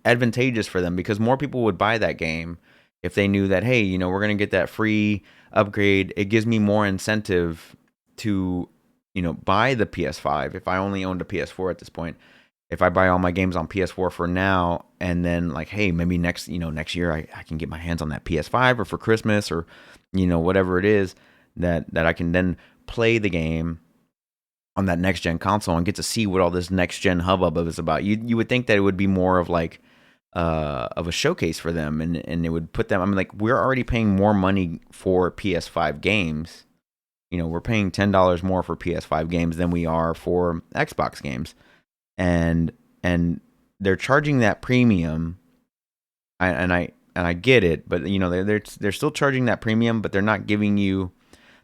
advantageous for them, because more people would buy that game if they knew that, hey, we're going to get that free upgrade. It gives me more incentive to, buy the PS5 if I only owned a PS4 at this point. If I buy all my games on PS4 for now, and then, like, hey, maybe next year I can get my hands on that PS5, or for Christmas, or whatever it is, that I can then play the game on that next gen console and get to see what all this next gen hubbub is about. You would think that it would be more of like of a showcase for them, and it would put them. I mean, like, we're already paying more money for PS5 games. We're paying $10 more for PS5 games than we are for Xbox games, and they're charging that premium. And I get it, but they're still charging that premium, but they're not giving you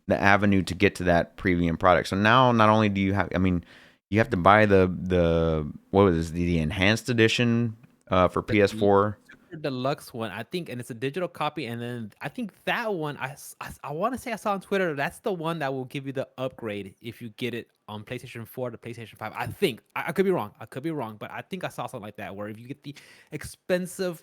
the avenue to get to that premium product. So now, not only do you have, I mean, you have to buy the what was it, the enhanced edition for The PS4. Super deluxe one, I think, and it's a digital copy. And then I think that one, I want to say I saw on Twitter, that's the one that will give you the upgrade if you get it on PlayStation 4 to PlayStation 5. I think I could be wrong. I could be wrong, but I think I saw something like that, where if you get the expensive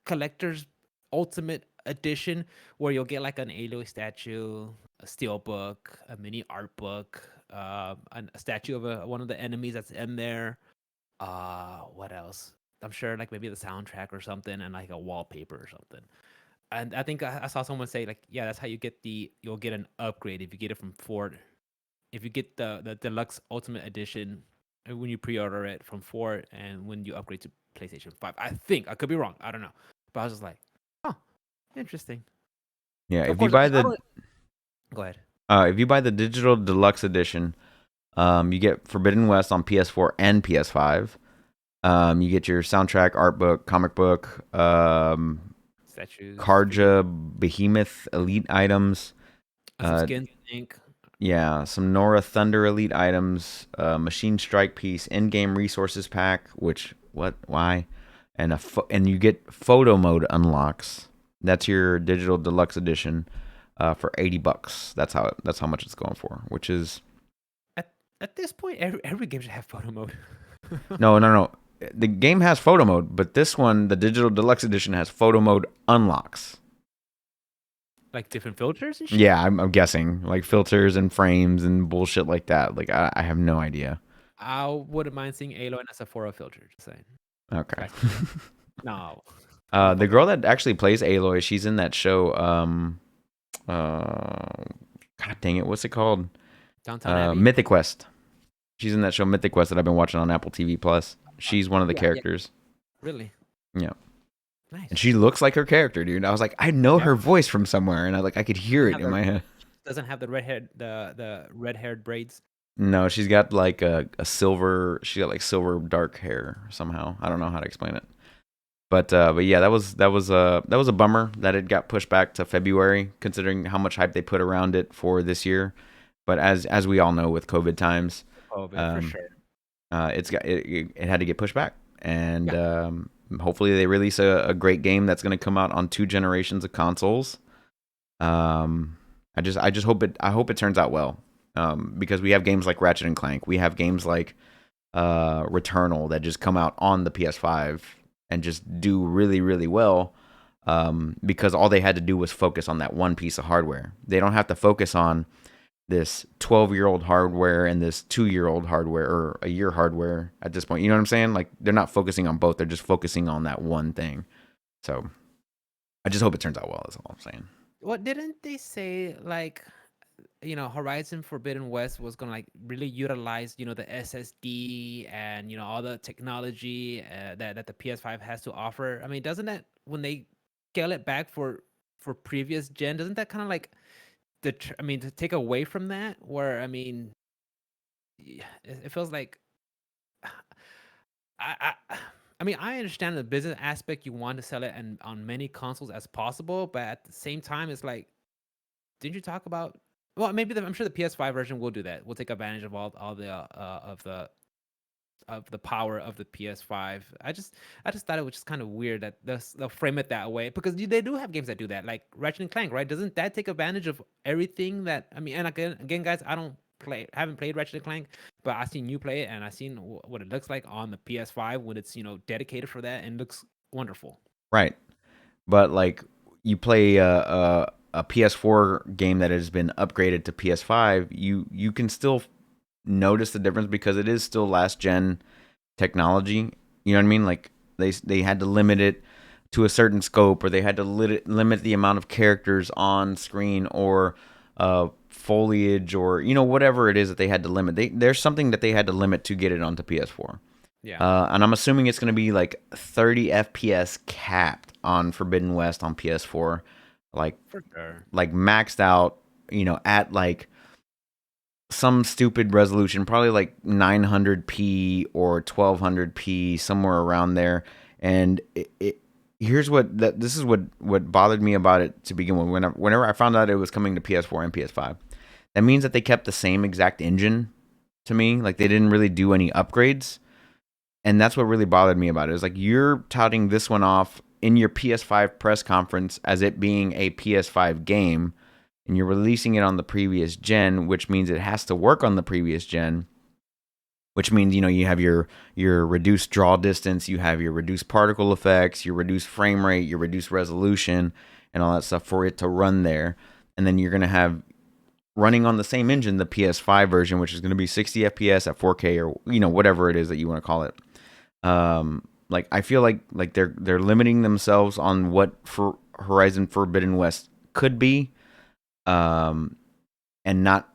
collector's ultimate edition, where you'll get like an Aloy statue, a steel book, a mini art book, a statue of one of the enemies that's in there. What else? I'm sure like maybe the soundtrack or something, and like a wallpaper or something. And I think I saw someone say like, yeah, that's how you'll get an upgrade if you get it from Ford. If you get the deluxe ultimate edition, when you pre-order it from Ford, and when you upgrade to PlayStation 5. I think I could be wrong. I don't know, but I was just like, oh, interesting. Yeah, Of course, I don't. Go ahead. if you buy the digital deluxe edition, you get Forbidden West on PS4 and PS5. You get your soundtrack, art book, comic book, Statues, figures, Karja Behemoth Elite items. some Uh, skins, ink. yeah, some Nora Thunder Elite items, Machine Strike piece, in-game resources pack. Which, what, why? And you get photo mode unlocks. That's your digital deluxe edition, for $80. That's how much it's going for. Which is At this point, every game should have photo mode. no. the game has photo mode, but this one, the digital deluxe edition, has photo mode unlocks. Like different filters and shit. Yeah, I'm guessing like filters and frames and bullshit like that. Like I have no idea. I wouldn't mind seeing Aloy in a Sephora filter. Just saying. Okay. Back to me. No. I'm The fucking girl that actually plays Aloy, she's in that show. God dang it, what's it called? Downtown Abbey. Mythic Quest. She's in that show Mythic Quest that I've been watching on Apple TV Plus. She's one of the Yeah, yeah. characters. Really Yeah. nice. And she looks like her character, dude. I was like, I know Yeah. her voice from somewhere, and I could hear it in my head. Doesn't have the red haired braids. No, she's got like a silver. She got like silver dark hair somehow. I don't know how to explain it. But yeah, that was a bummer that it got pushed back to February, considering how much hype they put around it for this year. But as we all know, with COVID times, Oh, for sure. it had to get pushed back, and hopefully they release a great game that's going to come out on 2 generations of consoles. I just hope it turns out well, because we have games like Ratchet and Clank, we have games like Returnal that just come out on the PS5 and just do really, really well, because all they had to do was focus on that one piece of hardware. They don't have to focus on this 12-year-old hardware and this 2-year-old hardware or a year hardware at this point. You know what I'm saying? Like, they're not focusing on both. They're just focusing on that one thing. So I just hope it turns out well, is all I'm saying. What didn't they say, like, Horizon Forbidden West was gonna like really utilize, the SSD and all the technology that the PS5 has to offer. I mean, doesn't that, when they scale it back for previous gen, doesn't that kind of like to take away from that? Where I mean, it feels like I I mean, I understand the business aspect. You want to sell it and on many consoles as possible, but at the same time, it's like, didn't you talk about? Well, maybe I'm sure the PS5 version will do that. We'll take advantage of all the of the power of the PS5. I just thought it was just kind of weird that they'll frame it that way, because they do have games that do that, like Ratchet and Clank, right? Doesn't that take advantage of everything that I mean? And again, guys, I don't haven't played Ratchet and Clank, but I've seen you play it, and I've seen what it looks like on the PS5 when it's dedicated for that, and looks wonderful. Right. But like, you play a PS4 game that has been upgraded to PS5, you can still notice the difference because it is still last gen technology. You know what I mean? Like, they had to limit it to a certain scope, or they had to limit the amount of characters on screen, or foliage, or whatever it is that they had to limit. There's something that they had to limit to get it onto PS4. Yeah. And I'm assuming it's going to be like 30 FPS capped on Forbidden West on PS4, like For sure. like maxed out, at like some stupid resolution, probably like 900p or 1200p, somewhere around there. And this is what bothered me about it to begin with. Whenever I found out it was coming to PS4 and PS5, that means that they kept the same exact engine to me. Like, they didn't really do any upgrades. And that's what really bothered me about it. Is like, you're touting this one off in your PS5 press conference as it being a PS5 game, and you're releasing it on the previous gen, which means it has to work on the previous gen, which means, you have your reduced draw distance, you have your reduced particle effects, your reduced frame rate, your reduced resolution, and all that stuff for it to run there. And then you're going to have, running on the same engine, the PS5 version, which is going to be 60 FPS at 4K, or whatever it is that you want to call it. Like, I feel like they're limiting themselves on what for Horizon Forbidden West could be, and not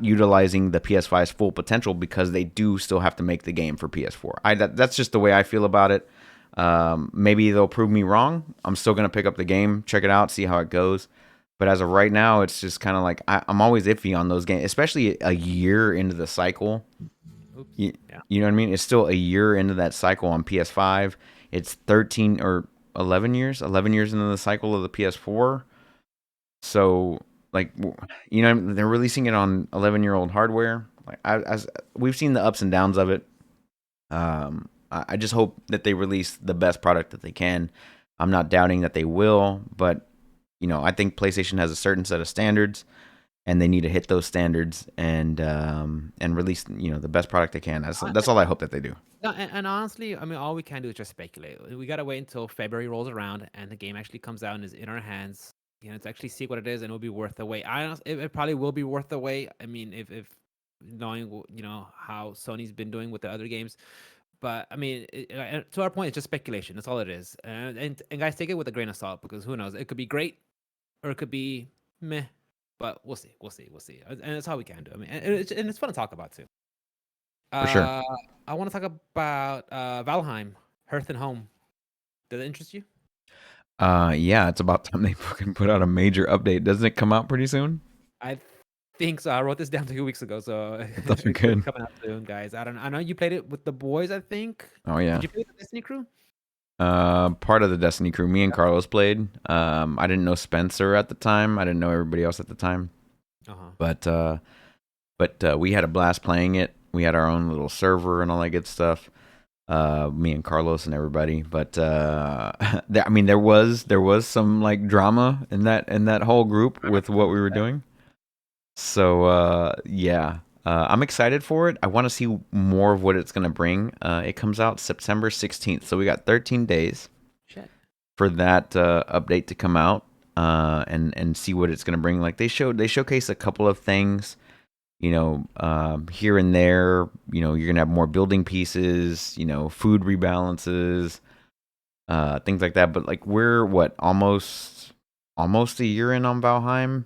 utilizing the PS5's full potential, because they do still have to make the game for PS4. That's just the way I feel about it. Maybe they'll prove me wrong. I'm still gonna pick up the game, check it out, see how it goes. But as of right now, it's just kind of like, I'm always iffy on those games, especially a year into the cycle. Oops. You, Yeah. you know what I mean? It's still a year into that cycle on PS5. It's 13 or 11 years into the cycle of the PS4. So, like, they're releasing it on 11-year-old hardware. Like, as we've seen the ups and downs of it. I just hope that they release the best product that they can. I'm not doubting that they will, but I think PlayStation has a certain set of standards, and they need to hit those standards and release the best product they can. That's all I hope that they do. No, and honestly, I mean, all we can do is just speculate. We gotta wait until February rolls around and the game actually comes out and is in our hands. To actually see what it is, and it'll be worth the wait. It probably will be worth the wait. I mean, if knowing how Sony's been doing with the other games, but I mean, to our point, it's just speculation. That's all it is. And guys, take it with a grain of salt because who knows? It could be great or it could be meh. But we'll see. We'll see. We'll see. And that's all we can do. I mean, and it's fun to talk about too. For sure. Uh, I want to talk about Valheim, Hearth and Home. Does it interest you? Yeah, it's about time they fucking put out a major update. Doesn't it come out pretty soon? I think so. I wrote this down 2 weeks ago, so That's it's good. coming out soon, guys. I don't. I know you played it with the boys. I think. Oh Did yeah. you play with the Destiny crew? Part of the Destiny crew. Me and Carlos played. I didn't know Spencer at the time. I didn't know everybody else at the time. Uh huh. But we had a blast playing it. We had our own little server and all that good stuff. Me and Carlos and everybody. But I mean, there was some like drama in that whole group with what we were doing. So yeah, I'm excited for it. I want to see more of what it's gonna bring. It comes out September 16th, so we got 13 days Shit. for that update to come out, and see what it's gonna bring. Like they showcase a couple of things, here and there. You're gonna have more building pieces, food rebalances, things like that. But like we're what almost a year in on Valheim,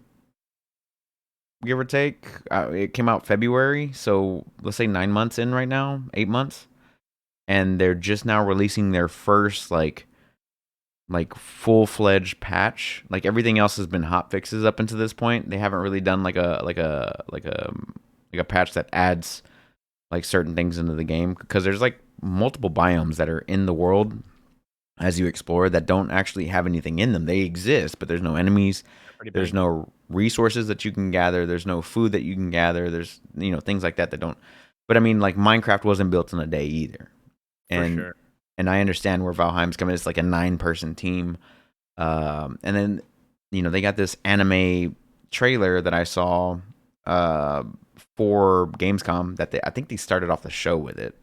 give or take. It came out February, so let's say 9 months in right now, 8 months, and they're just now releasing their first like full fledged patch. Like everything else has been hot fixes up until this point. They haven't really done like a patch that adds like certain things into the game because there's like multiple biomes that are in the world as you explore that don't actually have anything in them. They exist, but there's no enemies. They're pretty There's big, no resources that you can gather. There's no food that you can gather. There's things like that don't. But I mean, like Minecraft wasn't built in a day either, for and sure. and I understand where Valheim's coming. It's like a 9-person team, and then they got this anime trailer that I saw uh, for Gamescom that I think they started off the show with it,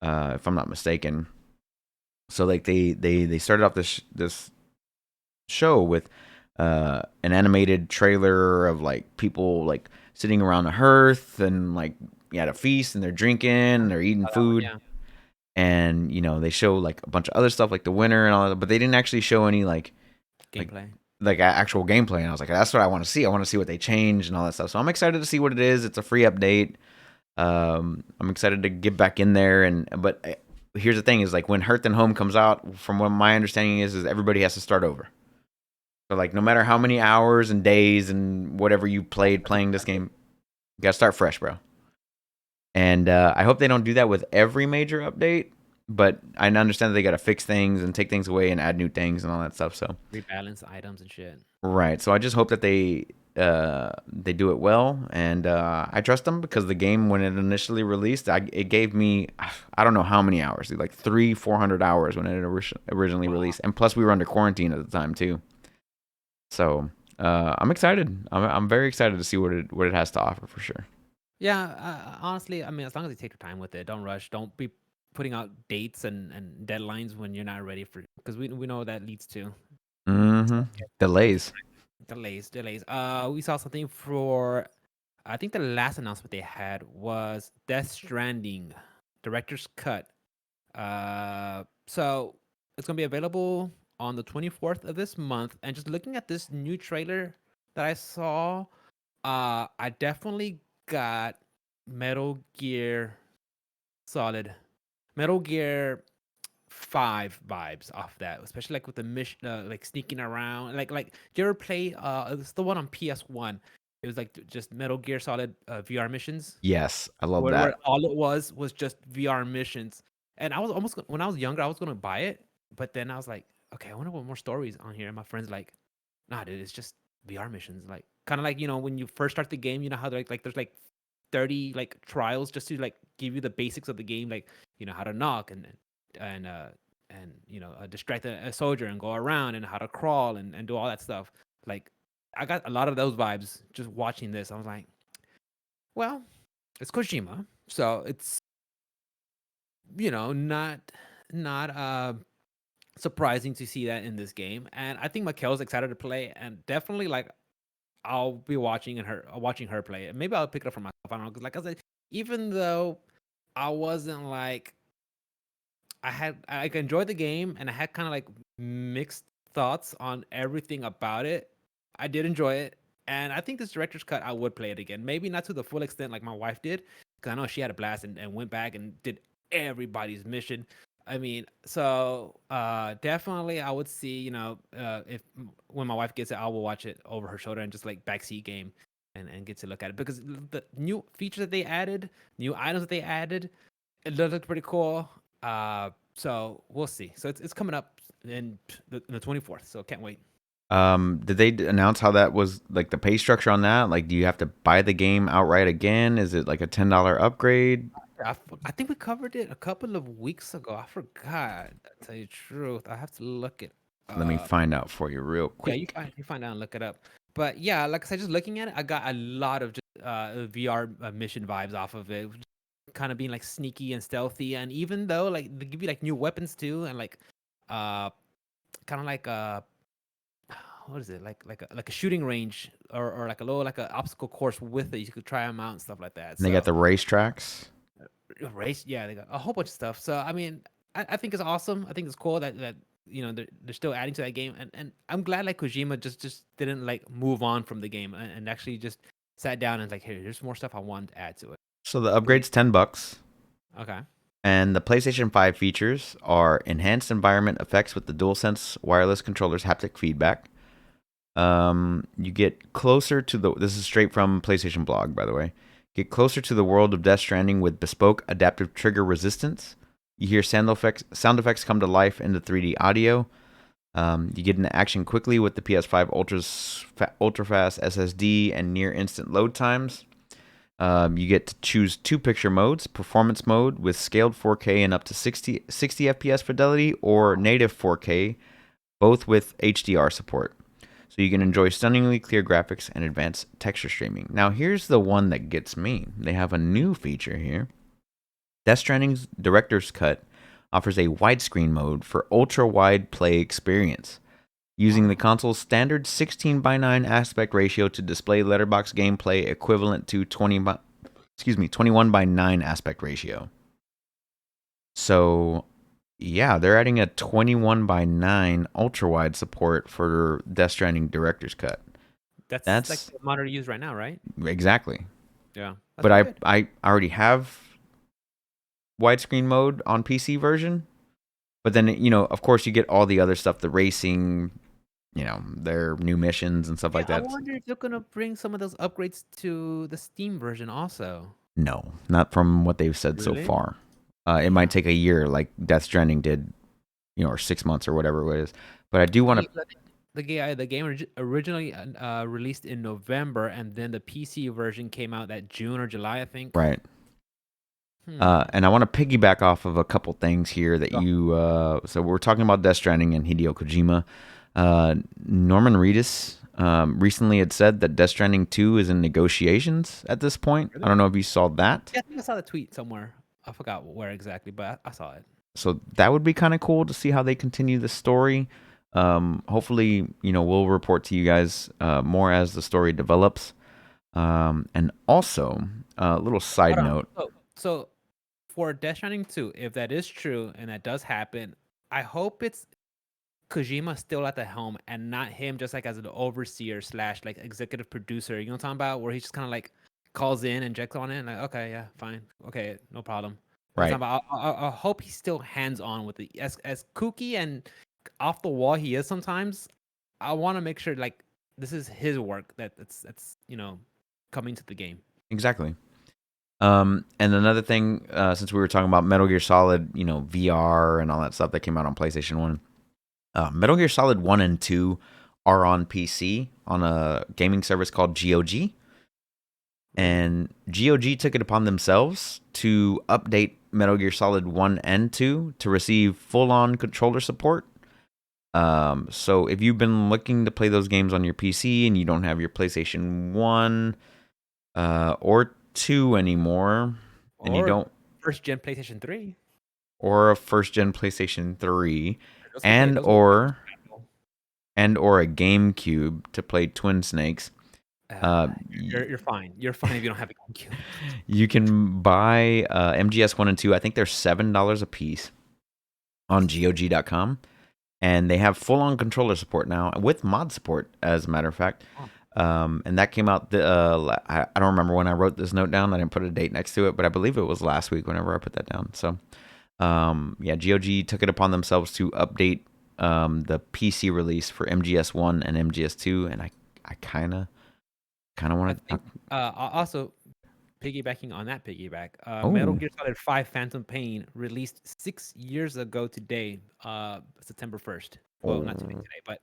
if I'm not mistaken. So like they started off this show with an animated trailer of like people like sitting around a hearth and like at a feast and they're drinking and they're eating Saw that one, food, yeah. and they show like a bunch of other stuff like the winter and all that, but they didn't actually show any like Gameplay. actual gameplay. And I was like, that's what I want to see. I want to see what they changed and all that stuff. So I'm excited to see what it is. It's a free update. I'm excited to get back in there, but here's the thing: is like when Hearth and Home comes out, from what my understanding is everybody has to start over. So like no matter how many hours and days and whatever you played playing this game, you gotta start fresh, bro. And I hope they don't do that with every major update. But I understand that they gotta fix things and take things away and add new things and all that stuff. So Rebalance items and shit. right. So I just hope that they do it well, and I trust them because the game when it initially released, it gave me I don't know how many hours, like 300-400 hours when it originally Wow. released, and plus we were under quarantine at the time too. So I'm excited. I'm very excited to see what it has to offer for sure. Yeah, honestly, I mean, as long as you take your time with it, don't rush. Don't be putting out dates and deadlines when you're not ready for, because we know what that leads to. Mm-hmm. Delays. Delays. We saw something for, I think the last announcement they had was Death Stranding, director's cut. So it's gonna be available on the 24th of this month. And just looking at this new trailer that I saw, I definitely got Metal Gear Solid, Metal Gear 5 vibes off that, especially like with the mission, like sneaking around. Like, do you ever play? It's the one on PS1. It was like just Metal Gear Solid VR missions, Yes, I love where that. all it was just VR missions. And I was almost when I was younger, I was gonna buy it, but then I was like, okay, I wonder what more stories on here. And my friends like, nah, dude, it's just VR missions. Like kind of like when you first start the game, you know how like there's like 30 like trials just to like give you the basics of the game, like how to knock and distract a soldier and go around and how to crawl and do all that stuff. Like I got a lot of those vibes just watching this. I was like, well, it's Kojima, so it's not surprising to see that in this game. And I think Mikkel's excited to play, and definitely like I'll be watching her play. Maybe I'll pick it up for myself. I don't know, because like I said, even though I wasn't like I enjoyed the game and I had kind of like mixed thoughts on everything about it. I did enjoy it, and I think this director's cut I would play it again. Maybe not to the full extent like my wife did, because I know she had a blast and went back and did everybody's mission. I mean, so definitely I would see, if when my wife gets it, I will watch it over her shoulder and just like backseat game and get to look at it, because the new features that they added, new items that they added, it does look pretty cool. So we'll see. So it's coming up in the 24th. So can't wait. Did they announce how that was like the pay structure on that? Like, do you have to buy the game outright again? Is it like a $10 upgrade? I think we covered it a couple of weeks ago. I forgot. To tell you the truth, I have to look it Let me up. find out for you real Yeah, quick. you find out and look it up. But yeah, like I said, just looking at it, I got a lot of just VR mission vibes off of it. Kind of being like sneaky and stealthy, and even though like they give you like new weapons too, and like uh kind of like what is it, like a shooting range, or like a little like an obstacle course with it. You could try them out and stuff like that. And they got So the racetracks. race, yeah, they got a whole bunch of stuff. So I mean, I think it's awesome. I think it's cool that they're still adding to that game, and I'm glad like Kojima just didn't like move on from the game, and actually just sat down and like, hey, there's more stuff I want to add to it. So the upgrade's $10. Okay. And the PlayStation 5 features are enhanced environment effects with the DualSense wireless controller's haptic feedback. You get closer to this is straight from PlayStation blog, by the way. Get closer to the world of Death Stranding with bespoke adaptive trigger resistance. You hear sound effects come to life in the 3D audio. You get into action quickly with the PS5 ultra fast SSD and near instant load times. You get to choose 2 picture modes: performance mode with scaled 4K and up to 60 FPS fidelity, or native 4K, both with HDR support. So you can enjoy stunningly clear graphics and advanced texture streaming. Now, here's the one that gets me. They have a new feature here. Death Stranding's Director's Cut offers a widescreen mode for ultra-wide play experience, using the console's standard 16 by 9 aspect ratio to display letterbox gameplay equivalent to 21 by 9 aspect ratio. So, yeah, they're adding a 21 by 9 ultra wide support for Death Stranding Director's Cut. That's like That's the monitor used right now, right? exactly. Yeah. That's But pretty good. I already have widescreen mode on PC version. But then, of course, you get all the other stuff, the racing, their new missions and stuff Yeah, like I that. wonder if they're gonna bring some of those upgrades to the Steam version also. No, not from what they've said so Really? far. It might take a year, like Death Stranding did, or 6 months or whatever it is. But I do want to. The game originally released in November, and then the PC version came out that June or July, I think. Right. Hmm. And I want to piggyback off of a couple things here that Go. you. So we're talking about Death Stranding and Hideo Kojima. Norman Reedus recently had said that Death Stranding 2 is in negotiations at this point. I Really? don't know if you saw that. Yeah, I think I saw the tweet somewhere. I forgot where exactly, but I saw it. So that would be kind of cool to see how they continue the story. Hopefully, we'll report to you guys more as the story develops. And also, a little side Hold on. note. So for Death Stranding 2, if that is true and that does happen, I hope it's Kojima still at the helm and not him just like as an overseer slash like executive producer. You know what I'm talking about? Where he just kind of like calls in and checks on it and like, okay, yeah, fine, okay, no problem. You know what I'm Right. talking about? I hope he's still hands on with it. As kooky and off the wall he is sometimes. I want to make sure like this is his work that's coming to the game. Exactly. And another thing, since we were talking about Metal Gear Solid, VR and all that stuff that came out on PlayStation 1, Metal Gear Solid 1 and 2 are on PC on a gaming service called GOG. And GOG took it upon themselves to update Metal Gear Solid 1 and 2 to receive full-on controller support. So if you've been looking to play those games on your PC and you don't have your PlayStation 1 or 2 anymore, and you Or don't, first gen PlayStation 3. or a first gen PlayStation 3, Those can play. and Those will be backwards or compatible. and or a GameCube to play Twin Snakes, uh, You're fine. You're fine if you don't have a GameCube. you can buy MGS 1 and 2. I think they're $7 a piece on GOG.com. And they have full on controller support now with mod support, as a matter of fact. Oh, And that came out, I don't remember when I wrote this note down. I didn't put a date next to it, but I believe it was last week whenever I put that down. So, yeah, GOG took it upon themselves to update the PC release for MGS1 and MGS2. And I kind of I want to. think also piggybacking on that piggyback, Metal Oh, Gear Solid 5 Phantom Pain released 6 years ago today, September 1st. Well, not today, oh, today, but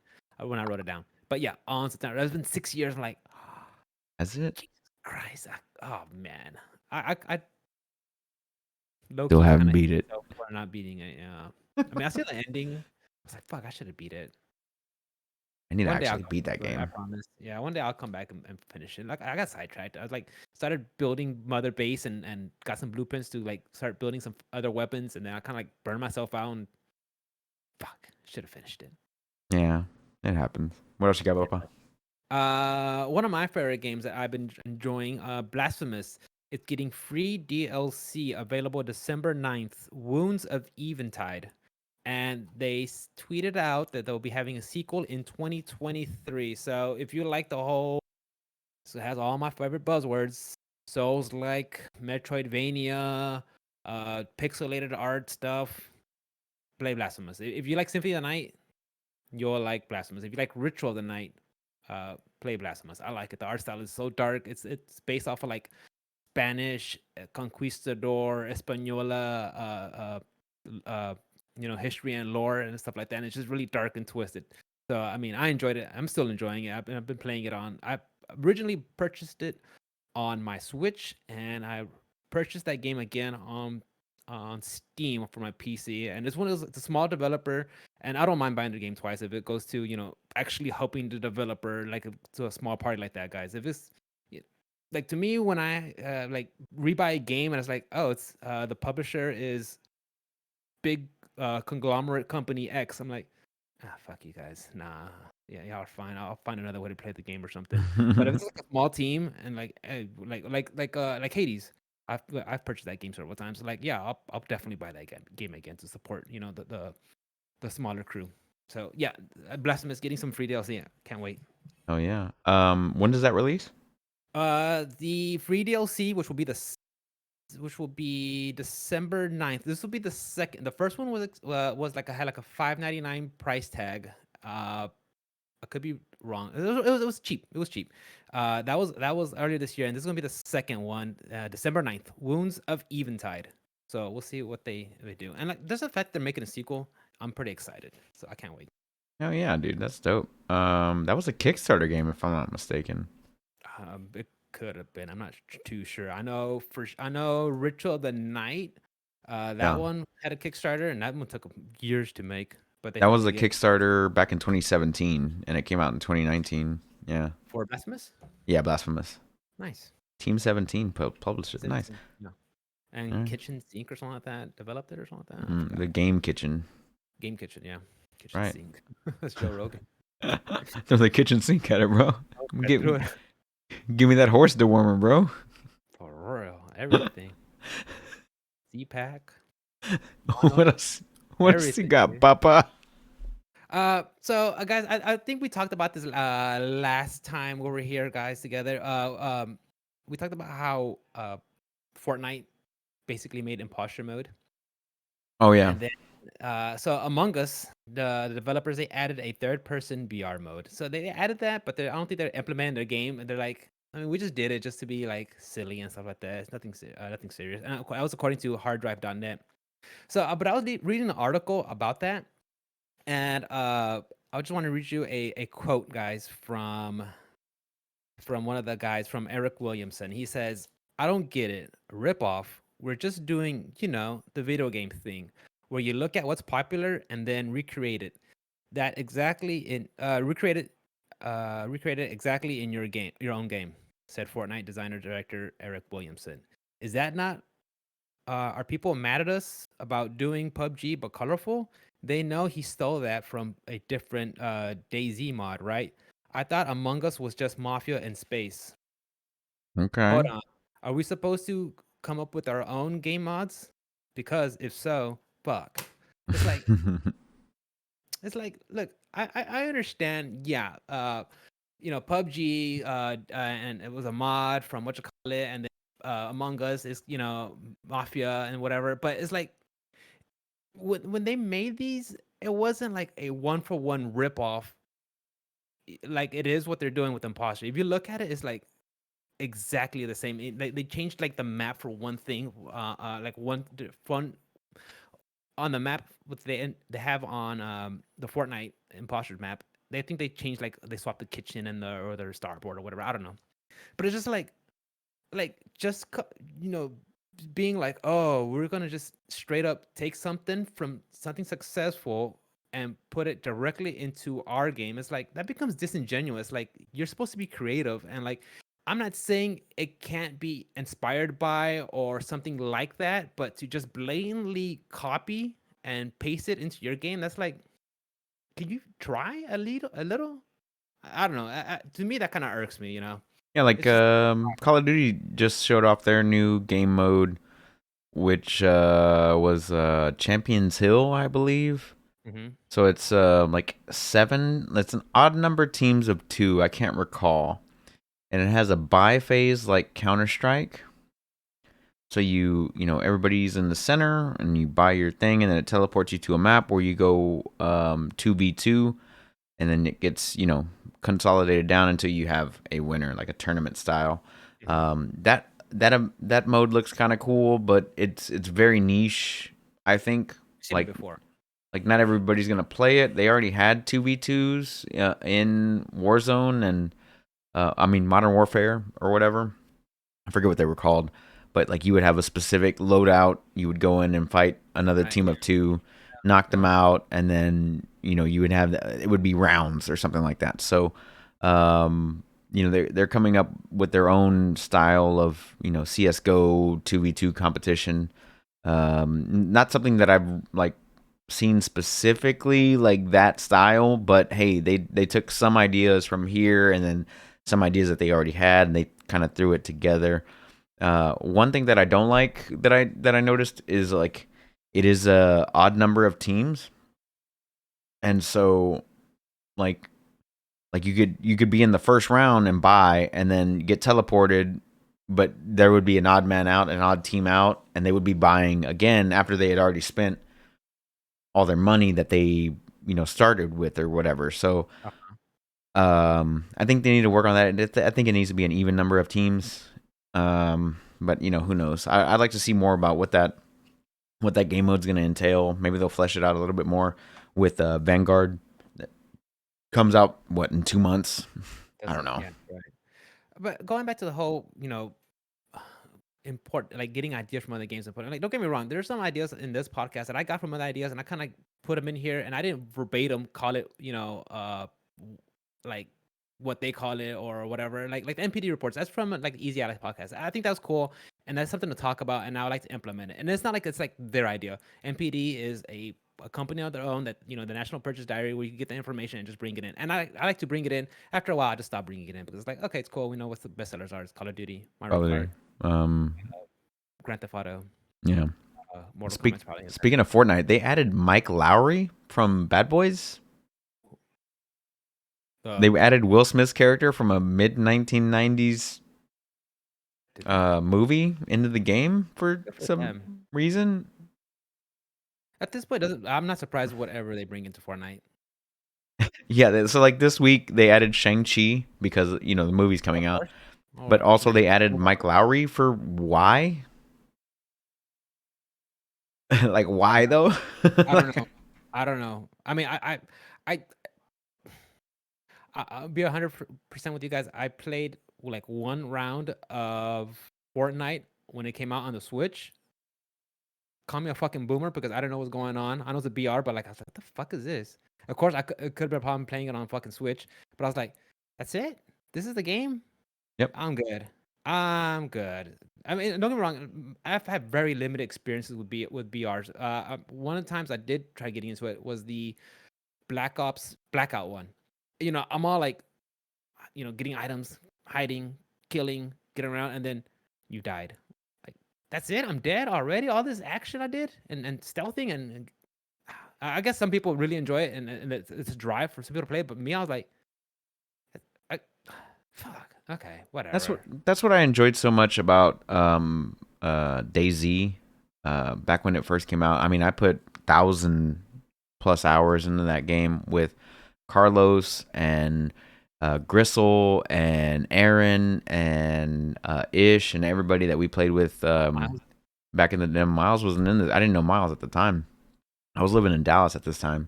when I wrote it down. But yeah, on September. It's been 6 years. I'm like, is it? Jesus Christ. Oh, man. I low Still key kind haven't of hate beat it. myself for not beating it. Yeah. I mean, I see the ending. I was like, fuck, I should have beat it. I need to One day I'll actually come beat that back to it, I game. promise. Yeah, one day I'll come back and finish it. Like I got sidetracked. I was like started building mother base and got some blueprints to like start building some other weapons, and then I kind of like burned myself out and fuck, should have finished it. Yeah, it happens. What else you got, Papa? One of my favorite games that I've been enjoying, Blasphemous. It's getting free DLC available December 9th. Wounds of Eventide. And they tweeted out that they'll be having a sequel in 2023. So if you like the whole, so it has all my favorite buzzwords: Souls like, Metroidvania, pixelated art stuff. Play Blasphemous. If you like Symphony of the Night, you'll like Blasphemous. If you like Ritual of the Night, play Blasphemous. I like it. The art style is so dark. It's based off of like Spanish, conquistador, Española, history and lore and stuff like that. And it's just really dark and twisted. So I mean, I enjoyed it. I'm still enjoying it. I've been playing it on. I originally purchased it on my Switch, and I purchased that game again on Steam for my PC. And this one is it's a small developer, and I don't mind buying the game twice if it goes to actually helping the developer like to a small party like that, guys. If it's like to me when I like rebuy a game and it's like, oh, it's the publisher is big conglomerate company X. I'm like, fuck you guys. Nah, yeah, y'all are fine. I'll find another way to play the game or something. But if it's like a small team and like, like Hades, I've purchased that game several times. So like, yeah, I'll definitely buy that game again to support the smaller crew. So yeah, Blasphemous getting some free DLC. Yeah, can't wait. Oh yeah. When does that release? The free DLC, which will be December 9th. This will be the second. The first one was like had like a 5.99 price tag. I could be wrong. It was cheap. It was cheap. That was earlier this year, and this is gonna be the second one, December 9th. Wounds of Eventide. So we'll see what they do. And like, there's the fact they're making a sequel. I'm pretty excited. So I can't wait. Oh yeah, dude, that's dope. That was a Kickstarter game, if I'm not mistaken. It could have been. I'm not too sure. I know Ritual of the Night. That Yeah, one had a Kickstarter, and that one took years to make, but they that was finally a get Kickstarter back in 2017, and it came out in 2019. Yeah, for Blasphemous. yeah, Blasphemous. Nice. Team 17 published it. Nice. 17. Yeah. And Alright. Kitchen Sink or something like that developed it or something like that. I forgot. The Game Kitchen, Game Kitchen, yeah. Kitchen right? Sink. That's Joe Rogan. There's a kitchen sink at it, bro. Right Give, through it. give me that horse dewormer, bro. For real. Everything. Z-Pack. What Mono. else? What else you Everything, got, dude. Papa? So guys, I think we talked about this last time we were here, guys, together. We talked about how Fortnite basically made imposter mode, Oh yeah, and then so Among Us, the developers, they added a third person VR mode. So they added that, but I don't think they're implementing their game. And they're like, I mean, we just did it just to be like silly and stuff like that. It's nothing serious. And I was according to harddrive.net. So, but I was reading an article about that, and I just want to read you a quote, guys, from one of the guys, from Eric Williamson. He says, "I don't get it. Rip off. We're just doing, the video game thing, where you look at what's popular and then recreate it. that exactly in recreated exactly in your own game, said Fortnite designer director Eric Williamson. Is that not are people mad at us about doing PUBG but colorful? They know he stole that from a different DayZ mod, right? I thought Among Us was just Mafia in space. Hold Okay. on. Are we supposed to come up with our own game mods? Because if so, fuck. It's like look, I understand, yeah, PUBG, and it was a mod from what you call it, and then Among Us is, Mafia and whatever. But it's like when they made these, it wasn't like a one for one rip off, like it is what they're doing with Imposter. If you look at it, it's like exactly the same. They changed like the map for one thing, like one on the map what they have on the Fortnite Imposters map. They think they changed, like they swapped the kitchen and the or their starboard or whatever. I don't know, but it's just like just being like, oh, we're gonna just straight up take something from something successful and put it directly into our game. It's like that becomes disingenuous. Like you're supposed to be creative, and like I'm not saying it can't be inspired by or something like that, but to just blatantly copy and paste it into your game, that's like, can you try a little? A little? I don't know. To me, that kind of irks me. Yeah, like It's just. Call of Duty just showed off their new game mode, which was Champions Hill, I believe. Mhm. So it's like seven. It's an odd number teams of two. I can't recall, and it has a buy phase like Counter Strike. So everybody's in the center, and you buy your thing, and then it teleports you to a map where you go 2v2, and then it gets consolidated down until you have a winner, like a tournament style. Mhm. That mode looks kind of cool, but it's very niche. I think Seen it like before. not everybody's gonna play it. They already had 2v2s in Warzone and I mean Modern Warfare or whatever. I forget what they were called, but like you would have a specific loadout. You would go in and fight another Right. team Yeah. of two, knock them Uh-huh. out, and then you would have it would be rounds or something like that. So, they're coming up with their own style of CS:GO 2v2 competition. Not something that I've like seen specifically like that style, but hey, they took some ideas from here and then some ideas that they already had, and they kind of threw it together. One thing that I don't like that I noticed is like it is a odd number of teams, and so like you could be in the first round and buy, and then get teleported, but there would be an odd man out, an odd team out, and they would be buying again after they had already spent all their money that they started with or whatever. So I think they need to work on that. I think it needs to be an even number of teams. But who knows? I'd like to see more about what that game mode's going to entail. Maybe they'll flesh it out a little bit more with Vanguard that comes out in 2 months. I don't Doesn't, know. yeah, right. But going back to the whole, import like getting ideas from other games and putting, like, don't get me wrong, there's some ideas in this podcast that I got from other ideas and I kind of put them in here, and I didn't verbatim call it, like what they call it or whatever. Like the NPD reports, that's from like the Easy Alex podcast. I think that's cool, and that's something to talk about, and I would like to implement it. And it's not like it's like their idea. NPD is a company on their own, that the National Purchase Diary, where you can get the information and just bring it in. And I like to bring it in. After a while, I just stop bringing it in because it's like, okay, it's cool. We know what the bestsellers are. It's Call of Duty, Mario Probably. Kart, Grand Theft Auto, Yeah. Mortal Speak. Kombat's probably in there. Speaking of Fortnite, they added Mike Lowry from Bad Boys. They Uh, added Will Smith's character from a mid 1990s did they? movie into the game for Good for some them. reason. At this point, doesn't I'm not surprised whatever they bring into Fortnite. Yeah, so like this week they added Shang-Chi because the movie's coming Of out, course. Oh, but also they're they gonna added move Mike on. Lowry for why? Like why though? I don't know. Like I don't know. I mean, I I'll be 100% with you guys. I played like one round of Fortnite when it came out on the Switch. Call me a fucking boomer because I don't know what's going on. I know it's a BR, but like I was like, what the fuck is this? Of course, it could have been a problem playing it on fucking Switch, but I was like, that's it. This is the game. Yep. I'm good. I'm good. I mean, don't get me wrong. I've had very limited experiences with BRs. One of the times I did try getting into it was the Black Ops Blackout one. I'm all like, getting items, hiding, killing, getting around, and then you died. Like that's it. I'm dead already. All this action I did and stealthing and I guess some people really enjoy it and it's a drive for some people to play. But me, I was like, I, fuck. Okay, That's what whatever. that's what I enjoyed so much about DayZ back when it first came out. I mean, I put 1,000+ hours into that game with Carlos and Gristle and Aaron and Ish and everybody that we played with Miles. back in the day. Miles wasn't in this. I didn't know Miles at the time. I was living in Dallas at this time,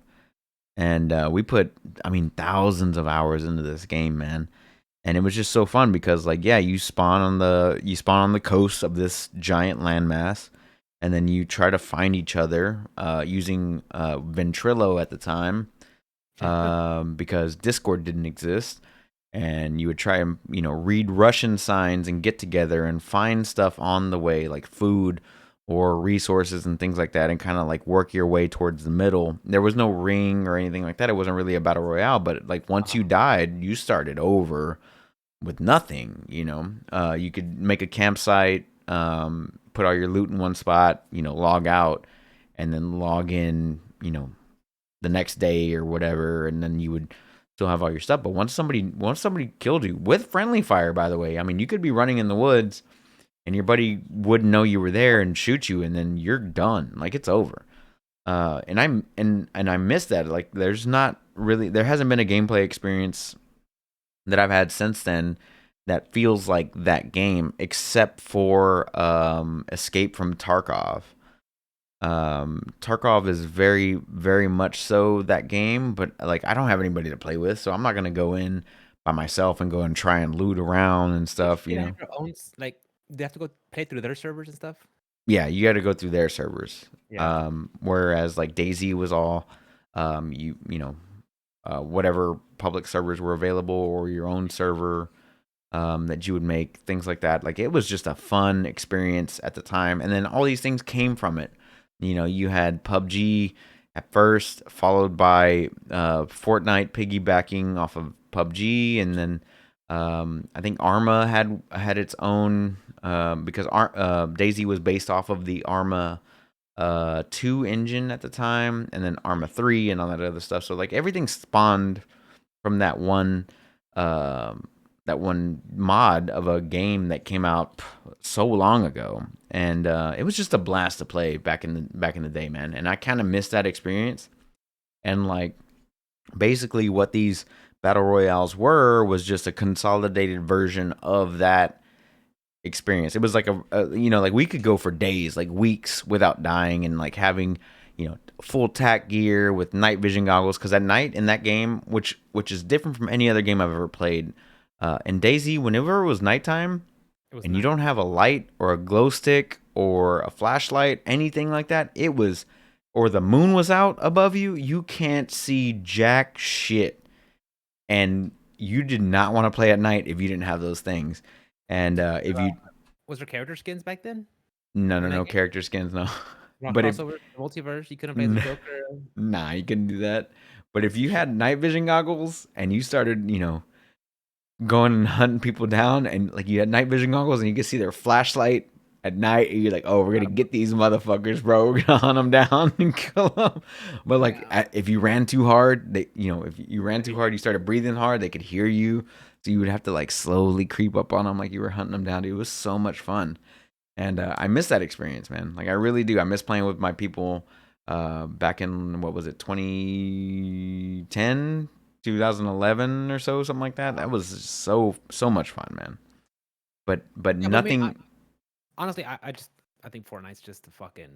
and we put, I mean, thousands of hours into this game, man. And it was just so fun because, like, yeah, you spawn on the coast of this giant landmass, and then you try to find each other using Ventrilo at the time, because Discord didn't exist. And you would try and read Russian signs and get together and find stuff on the way, like food or resources and things like that, and kind of like work your way towards the middle. There was no ring or anything like that. It wasn't really a battle royale, but like once you died, you started over with nothing. You could make a campsite, put all your loot in one spot, log out, and then log in, the next day or whatever, and then you would still have all your stuff. But once somebody killed you with friendly fire, by the way, I mean, you could be running in the woods and your buddy wouldn't know you were there and shoot you, and then you're done. Like, it's over. And I miss that. Like, there hasn't been a gameplay experience that I've had since then that feels like that game, except for Escape from Tarkov. Tarkov is very, very much so that game, but like I don't have anybody to play with, so I'm not gonna go in by myself and go and try and loot around and Don't stuff. you have your own like they have to go play through their servers and stuff? Yeah, you got to go through their servers. Yeah. Whereas like DayZ was all, whatever public servers were available or your own server, that you would make, things like that. Like, it was just a fun experience at the time, and then all these things came from it. You had PUBG at first, followed by Fortnite piggybacking off of PUBG, and then I think Arma had its own, because DayZ was based off of the Arma 2 engine at the time, and then Arma 3 and all that other stuff. So like everything spawned from that one mod of a game that came out so long ago, and it was just a blast to play back in the day, man. And I kind of missed that experience. And like, basically, what these battle royales was just a consolidated version of that experience. It was like like we could go for days, like weeks, without dying, and like having full tack gear with night vision goggles, because at night in that game, which is different from any other game I've ever played, in DayZ, whenever it was nighttime It was and you night. don't have a light or a glow stick or a flashlight, anything like that, or the moon was out above you, you can't see jack shit. And you did not want to play at night if you didn't have those things. And if you Was there character skins back then no, no, in that no game? character skins, no. Not But if crossover, multiverse, you couldn't play as a Joker. nah, you couldn't do that. But if you Shit. had night vision goggles and you started, going and hunting people down, and like you had night vision goggles and you could see their flashlight at night, and you're like, oh, we're gonna get these motherfuckers, bro. We're gonna hunt them down and kill them. But like, Yeah. if you ran too hard, if you ran too hard, you started breathing hard, they could hear you, so you would have to like slowly creep up on them like you were hunting them down. Dude, it was so much fun. And I miss that experience, man. Like, I really do. I miss playing with my people back in, what was it, 2010, 2011 or so, something like that. That was so much fun, man. But Yeah, but I mean, honestly, I think Fortnite's just the fucking.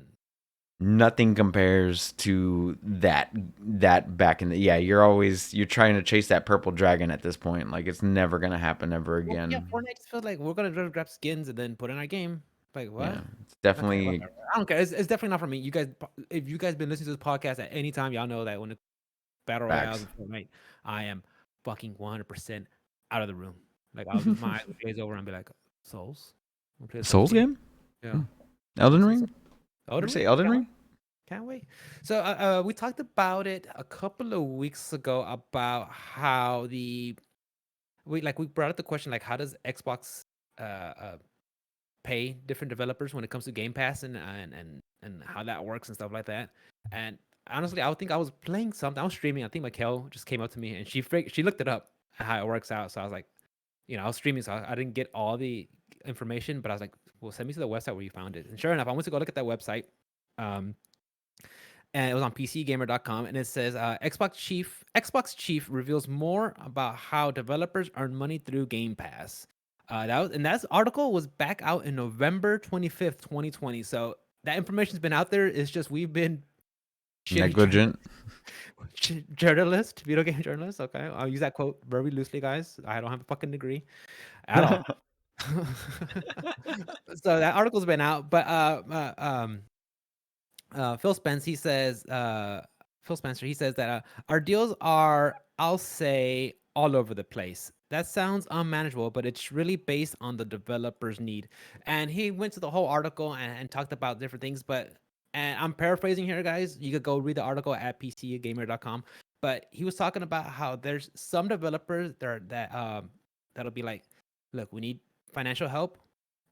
nothing compares to that back in the, yeah, you're trying to chase that purple dragon at this point. Like, it's never gonna happen ever Well, yeah, again. Fortnite just feels like we're gonna grab skins and then put in our game. Like what? Yeah, it's Okay, definitely. whatever. I don't care. It's definitely not for me. You guys, if you guys been listening to this podcast at any time, y'all know that when battle royales Facts. and Fortnite, I am fucking 100% out of the room. Like I'll just my eyes will glaze over and be like, Souls? Wanna play a Souls Souls game? game? Yeah. Hmm. Elden Some Ring? You Elden say Ring? Elden Can't wait. Ring? Can't wait. So we talked about it a couple of weeks ago about how we brought up the question like how does Xbox uh, uh pay different developers when it comes to Game Pass and how that works and stuff like that. And honestly, I would think I was playing something. I was streaming. I think Mikkel just came up to me and she looked it up how it works out. So I was like, I was streaming, so I didn't get all the information, but I was like, well, send me to the website where you found it. And sure enough, I went to go look at that website. Um, and it was on PCGamer.com, and it says Xbox chief reveals more about how developers earn money through Game Pass. That article was back out in November 25th, 2020. So that information's been out there. It's just we've been shitty Negligent. journalists, video game journalists. Okay, I'll use that quote very loosely, guys. I don't have a fucking degree at all. So that article's been out, but Phil Spence, he says, Phil Spencer, he says that our deals are, I'll say, all over the place. That sounds unmanageable, but it's really based on the developer's need. And he went to the whole article and talked about different things, and I'm paraphrasing here, guys. You could go read the article at pcgamer.com. But he was talking about how there's some developers that'll be like, look, we need financial help.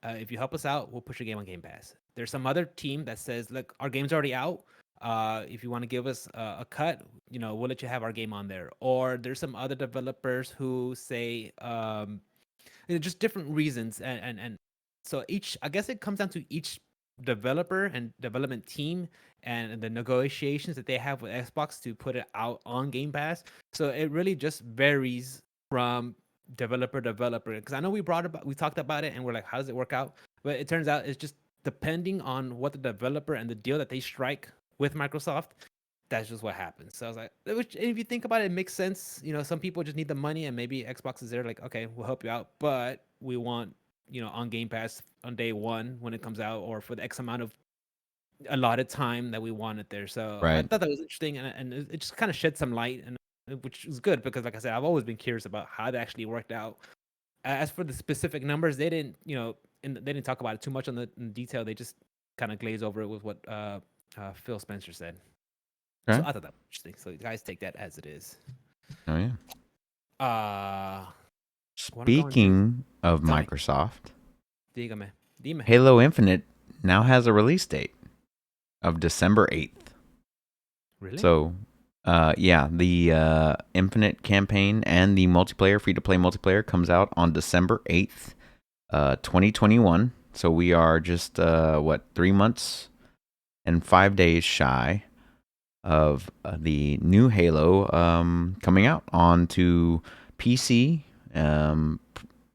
If you help us out, we'll push your game on Game Pass. There's some other team that says, look, our game's already out. If you want to give us a cut, we'll let you have our game on there. Or there's some other developers who say just different reasons, and so I guess it comes down to each developer and development team and the negotiations that they have with Xbox to put it out on Game Pass. So it really just varies from developer to developer. Because I know we talked about it, and we're like, how does it work out? But it turns out it's just depending on what the developer and the deal that they strike with Microsoft. That's just what happens. So I was like, if you think about it, it makes sense. Some people just need the money, and maybe Xbox is there, like, okay, we'll help you out, but we want, on Game Pass on day one when it comes out, or for the X amount of allotted time that we want it there. So I Right. thought that was interesting, and it just kind of shed some light, and which is good because, like I said, I've always been curious about how that actually worked out. As for the specific numbers, they didn't, they didn't talk about it too much in detail. They just kind of glaze over it with what Phil Spencer said. So Okay. I thought that was interesting. So you guys take that as it is. Oh yeah. Uh want to go into Speaking of tell me. Microsoft, Dígame. Dime. Halo Infinite now has a release date of December 8th. Really? So, yeah, the Infinite campaign and the multiplayer, free to play multiplayer, comes out on December 8th, 2021. So we are just, 3 months and 5 days shy of the new Halo coming out onto PC,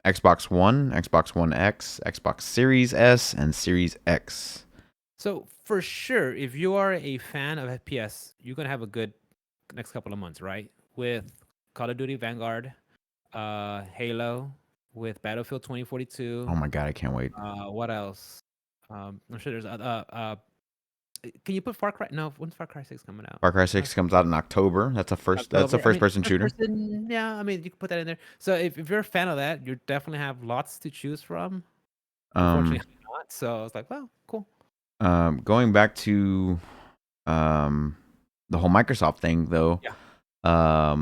Xbox One, Xbox One X, Xbox Series S, and Series X. So for sure, if you are a fan of FPS, you're gonna have a good next couple of months, right? With Call of Duty Vanguard, Halo, with Battlefield 2042. Oh my god, I can't wait. What else? I'm sure there's can you put Far Cry? No, when's Far Cry 6 coming out? Far Cry 6 comes out in October. That's a October. I first mean, person first shooter. person, yeah, I mean, you can put that in there. So if you're a fan of that, you definitely have lots to choose from. Um, Unfortunately, I'm not. So I was like, well, cool. Going back to the whole Microsoft thing though. Yeah.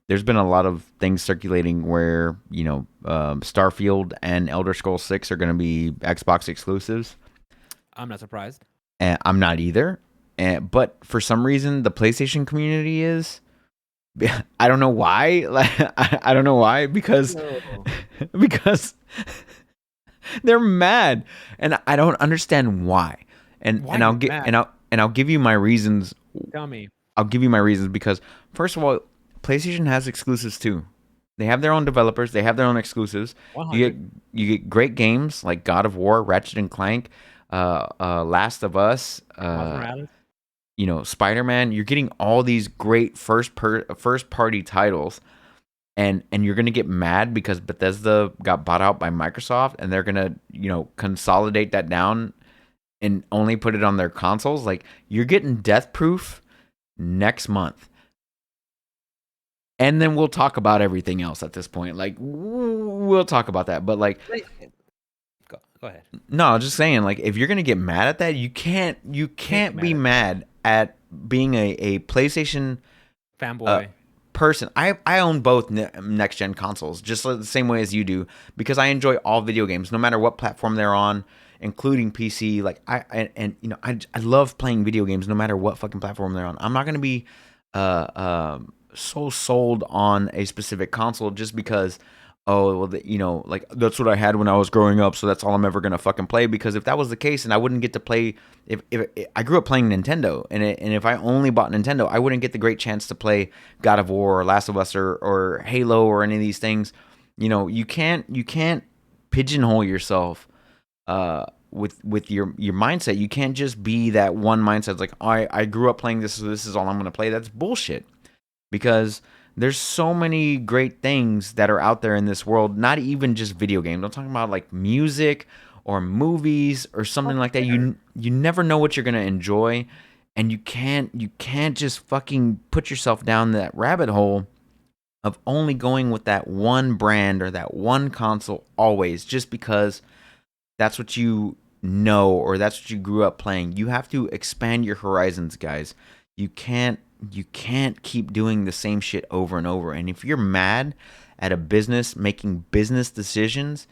There's been a lot of things circulating where, Starfield and Elder Scrolls 6 are going to be Xbox exclusives. I'm not surprised. And I'm not either. But for some reason, the PlayStation community is. I don't know why. Like, I don't know why because No. because they're mad, and I don't understand why. And Why and I'll you're get mad? and I'll give you my reasons. Tell me. I'll give you my reasons because first of all, PlayStation has exclusives too. They have their own developers. They have their own exclusives. You get 100. you get great games like God of War, Ratchet and Clank, Last of Us, Miles Morales. Spider-Man. You're getting all these great first party titles, and you're gonna get mad because Bethesda got bought out by Microsoft, and they're gonna consolidate that down and only put it on their consoles. Like, you're getting Death Proof next month. and then we'll talk about everything else at this point. Like we'll talk about that, but like Go ahead. no, I was just saying, like, if you're gonna get mad at that, you Can't get can't mad be at that. mad at being a PlayStation uh, Fanboy. person. I own both next gen consoles, just like the same way as you do, because I enjoy all video games, no matter what platform they're on, including PC. Like and you know, I love playing video games, no matter what fucking platform they're on. I'm not gonna be so sold on a specific console just because oh well you know, like that's what I had when I was growing up, so that's all I'm ever gonna fucking play. Because if that was the case, and I wouldn't get to play, if I grew up playing Nintendo, and if I only bought Nintendo, I wouldn't get the great chance to play God of War or Last of Us or Halo or any of these things. You know, you can't pigeonhole yourself with your mindset. You can't just be that one mindset. It's like I grew up playing this, so this is all I'm gonna play. That's bullshit, because there's so many great things that are out there in this world, not even just video games. I'm talking about like music or movies or Oh, something for like that. sure. You never know what you're going to enjoy, and you can't just fucking put yourself down that rabbit hole of only going with that one brand or that one console always just because that's what you know or that's what you grew up playing. You have to expand your horizons, guys. You can't you can't keep doing the same shit over and over. And if you're mad at a business making business decisions,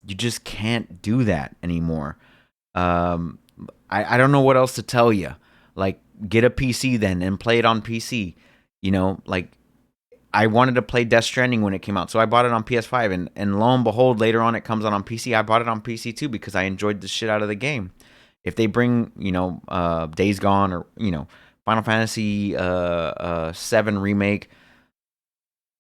you just can't do that anymore. Um, I don't know what else to tell you. Like, get a PC then and play it on PC. You know, like I wanted to play Death Stranding when it came out, so I bought it on PS5, and lo and behold, later on it comes out on PC. I bought it on PC too because I enjoyed the shit out of the game. If they bring, you know, Days Gone or you know, Final Fantasy 7 remake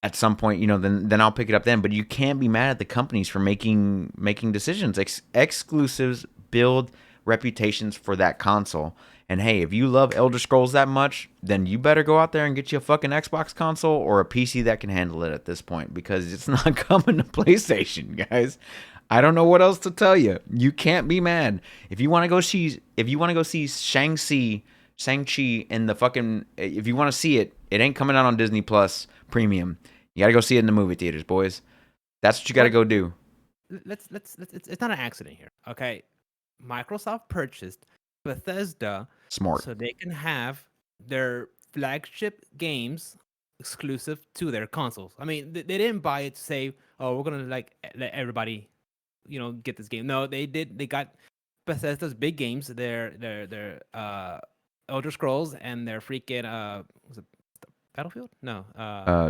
at some point, you know, then I'll pick it up then. But you can't be mad at the companies for making decisions. Exclusives build reputations for that console. And hey, if you love Elder Scrolls that much, then you better go out there and get you a fucking Xbox console or a PC that can handle it at this point, because it's not coming to PlayStation, guys. I don't know what else to tell you. You can't be mad. If you want to go see Shang-Chi in the fucking, if you want to see it, it ain't coming out on Disney Plus Premium. You got to go see it in the movie theaters, boys. That's what you got to But go do. let's it's not an accident here. Okay. Microsoft purchased Bethesda Smart. so they can have their flagship games exclusive to their consoles. I mean, they didn't buy it to say, "Oh, we're gonna like let everybody, get this game." No, they did. They got Bethesda's big games, their Elder Scrolls and their freaking was it Battlefield? No,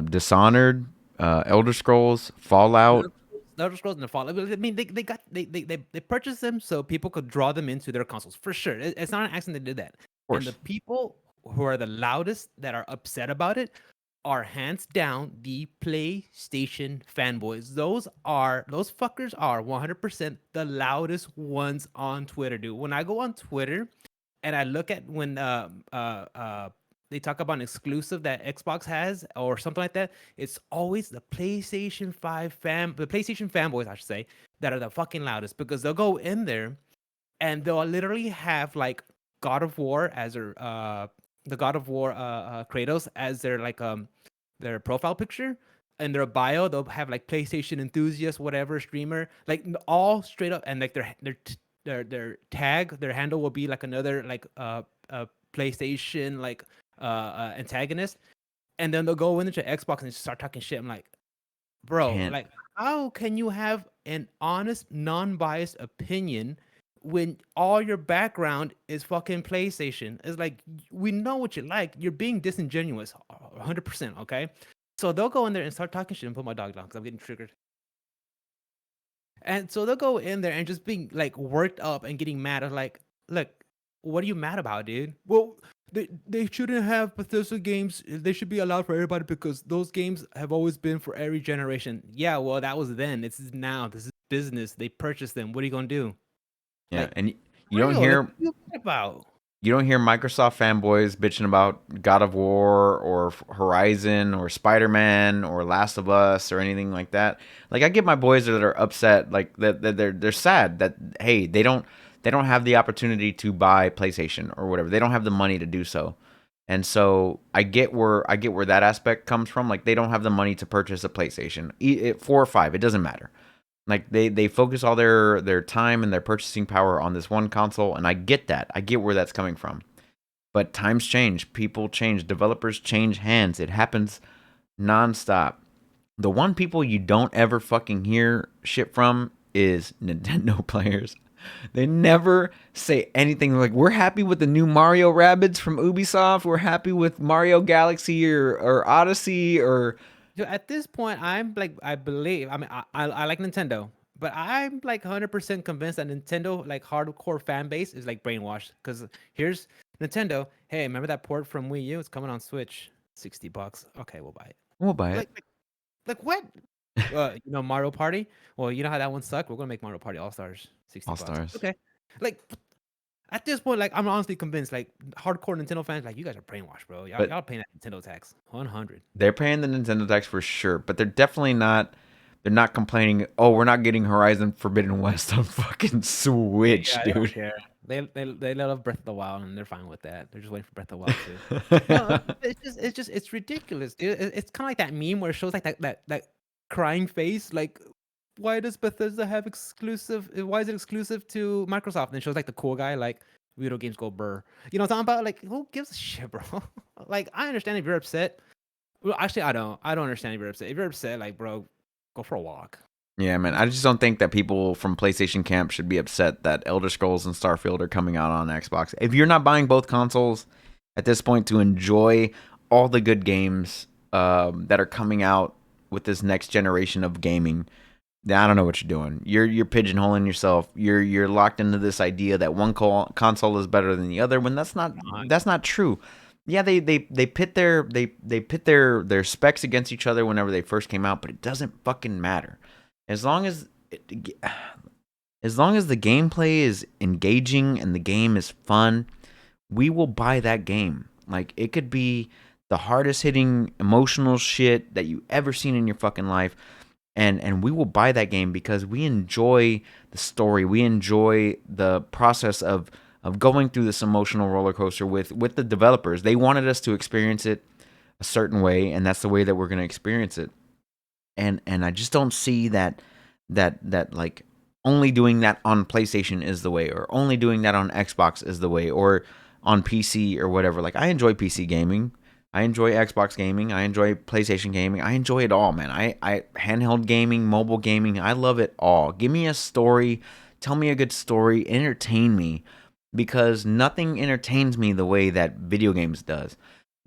Dishonored, Elder Scrolls, Fallout. Elder Elder Scrolls and the Fall. I mean, they got they purchased them so people could draw them into their consoles for sure. It's not an accident they did that. Of And the course. people who are the loudest that are upset about it are hands down the PlayStation fanboys. Those fuckers are 100% the loudest ones on Twitter, dude. When I go on Twitter and I look at when they talk about an exclusive that Xbox has or something like that, it's always the PlayStation fanboys, I should say, that are the fucking loudest because they'll go in there and they'll literally have like God of War as the God of War Kratos as their profile picture. In their bio, they'll have like PlayStation enthusiast, whatever streamer, like all straight up, and like their tag, their handle will be like another like PlayStation like antagonist, and then they'll go into Xbox and just start talking shit. I'm like, bro, Can't. like, how can you have an honest, non-biased opinion when all your background is fucking PlayStation? It's like we know what you like. You're being disingenuous, 100%. Okay, so they'll go in there and start talking shit and put my dog down because I'm getting triggered. And so they'll go in there and just being like worked up and getting mad. I'm like, look, what are you mad about, dude? Well, they shouldn't have Bethesda games. They should be allowed for everybody because those games have always been for every generation. Yeah, well, that was then. This is now. This is business. They purchased them. What are you gonna do? Yeah, Like, and you don't real? Like, hear what are you mad about? you don't hear Microsoft fanboys bitching about God of War or Horizon or Spider-Man or Last of Us or anything like that. Like I get my boys that are upset, like that they're sad that hey, they don't have the opportunity to buy PlayStation or whatever. They don't have the money to do so. And so I get where that aspect comes from. Like they don't have the money to purchase a PlayStation 4 or 5. It doesn't matter. Like they focus all their time and their purchasing power on this one console, and I get that. I get where that's coming from. But times change, people change, developers change hands. It happens nonstop. The one people you don't ever fucking hear shit from is Nintendo players. They never say anything like, we're happy with the new Mario Rabbids from Ubisoft. We're happy with Mario Galaxy or Odyssey or. So at this point, I'm like, I believe. I mean, I like Nintendo, but I'm like 100% convinced that Nintendo like hardcore fan base is like brainwashed. Because here's Nintendo. Hey, remember that port from Wii U? It's coming on Switch. $60. Okay, we'll buy it. We'll buy it. Like what? Mario Party. Well, you know how that one sucked. We're gonna make Mario Party All Stars. All $60. Stars. Okay. Like at this point, like I'm honestly convinced, like hardcore Nintendo fans, like you guys are brainwashed, bro. Y'all, But y'all paying that Nintendo tax. 100. they're paying the Nintendo tax for sure. But they're definitely not. They're not complaining. Oh, we're not getting Horizon Forbidden West on fucking Switch, Yeah, they don't dude. care. They love Breath of the Wild and they're fine with that. They're just waiting for Breath of the Wild too. No, it's ridiculous, dude. It's kind of like that meme where it shows like that crying face. Like, why does Bethesda have exclusive? Why is it exclusive to Microsoft? And it shows like the cool guy, like video games go burr. You know what I'm talking about? Like, who gives a shit, bro? Like, I understand if you're upset. Well, actually, I don't. I don't understand if you're upset. If you're upset, like, bro, go for a walk. Yeah, man. I just don't think that people from PlayStation camp should be upset that Elder Scrolls and Starfield are coming out on Xbox. If you're not buying both consoles at this point to enjoy all the good games that are coming out with this next generation of gaming, then I don't know what you're doing. You're pigeonholing yourself. You're locked into this idea that one console is better than the other when that's not true. Yeah, they pit their specs against each other whenever they first came out, but it doesn't fucking matter. As long as as long as the gameplay is engaging and the game is fun, we will buy that game. Like it could be the hardest hitting emotional shit that you ever seen in your fucking life, and we will buy that game because we enjoy the story. We enjoy the process of going through this emotional roller coaster with the developers. They wanted us to experience it a certain way, and that's the way that we're going to experience it. And I just don't see that like only doing that on PlayStation is the way, or only doing that on Xbox is the way, or on PC or whatever. Like I enjoy PC gaming, I enjoy Xbox gaming, I enjoy PlayStation gaming, I enjoy it all, man. I handheld gaming, mobile gaming, I love it all. Give me a story, tell me a good story, entertain me, because nothing entertains me the way that video games does.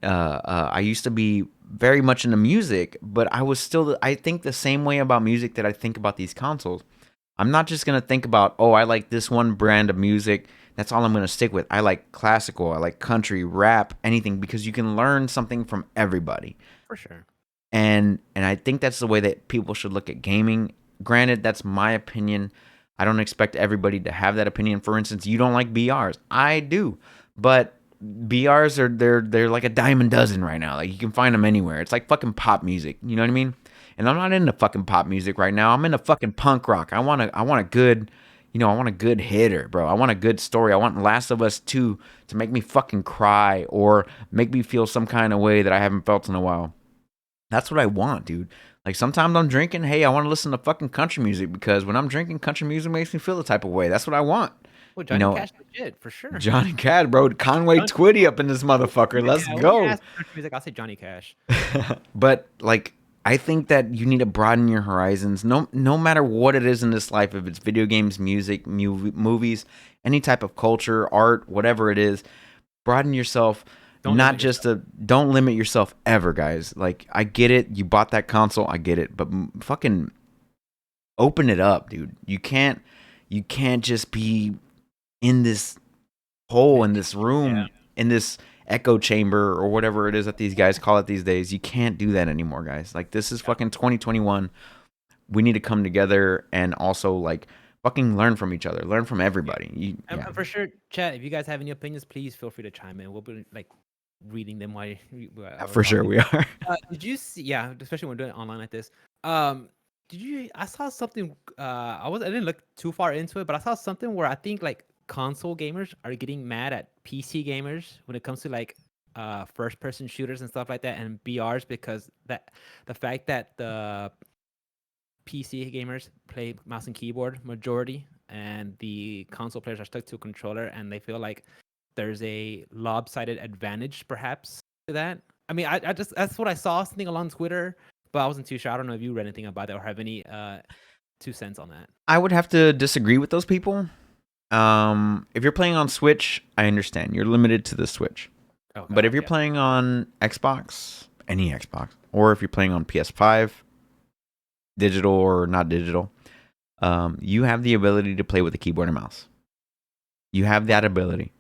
I used to be very much into music, but I think the same way about music that I think about these consoles. I'm not just gonna think about, oh, I like this one brand of music. That's all I'm gonna stick with. I like classical, I like country, rap, anything, because you can learn something from everybody. For sure. And I think that's the way that people should look at gaming. Granted, that's my opinion. I don't expect everybody to have that opinion. For instance, you don't like BRs. I do. But BRs are they're like a dime a dozen right now. Like you can find them anywhere. It's like fucking pop music. You know what I mean? And I'm not into fucking pop music right now. I'm into fucking punk rock. I want a good, I want a good hitter, bro. I want a good story. I want Last of Us 2 to make me fucking cry or make me feel some kind of way that I haven't felt in a while. That's what I want, dude. Like sometimes I'm drinking, hey, I want to listen to fucking country music because when I'm drinking, country music makes me feel the type of way. That's what I want. Well, You Johnny know, Cash legit for sure. Johnny Cash, bro, Conway Johnny, Twitty up in this motherfucker. Let's yeah, when you go. ask for country music, I'll say Johnny Cash. But like I think that you need to broaden your horizons. No matter what it is in this life, if it's video games, music, movies, any type of culture, art, whatever it is, broaden yourself. Don't Not limit just yourself. a don't limit yourself ever, guys. Like I get it, you bought that console, I get it, but fucking open it up, dude. You can't just be in this hole, in this Yeah. room, in this echo chamber or whatever it is that these guys call it these days. You can't do that anymore, guys. Like this is fucking 2021. We need to come together and also like fucking learn from each other, learn from everybody. And Yeah, for sure, chat. If you guys have any opinions, please feel free to chime in. We'll be like reading them while we're for sure talking. we are. Did you see? Yeah, especially when we're doing it online like this. Um, did you? I saw something. I didn't look too far into it, but I saw something where I think like console gamers are getting mad at PC gamers when it comes to like first person shooters and stuff like that and BRs because the fact that the PC gamers play mouse and keyboard majority, and the console players are stuck to a controller, and they feel like there's a lopsided advantage, perhaps, to that. I mean, I just that's what I saw something along Twitter, but I wasn't too sure. I don't know if you read anything about that or have any 2 cents on that. I would have to disagree with those people. If you're playing on Switch, I understand you're limited to the Switch. Oh But if God, you're yeah. playing on Xbox, any Xbox, or if you're playing on PS5, digital or not digital, you have the ability to play with a keyboard and mouse. You have that ability,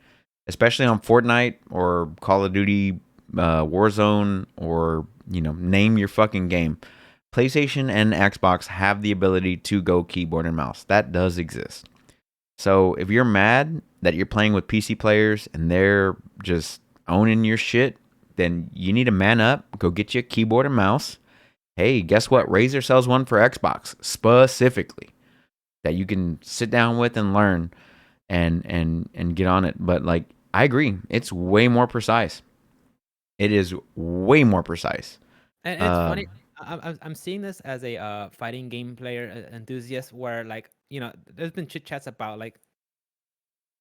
especially on Fortnite or Call of Duty, Warzone, or name your fucking game. PlayStation and Xbox have the ability to go keyboard and mouse. That does exist. So if you're mad that you're playing with PC players and they're just owning your shit, then you need to man up, go get you a keyboard and mouse. Hey, guess what? Razer sells one for Xbox specifically that you can sit down with and learn and get on it. But like I agree, it's way more precise. It is way more precise. And it's funny. I'm seeing this as a fighting game player enthusiast, where like there's been chit chats about like,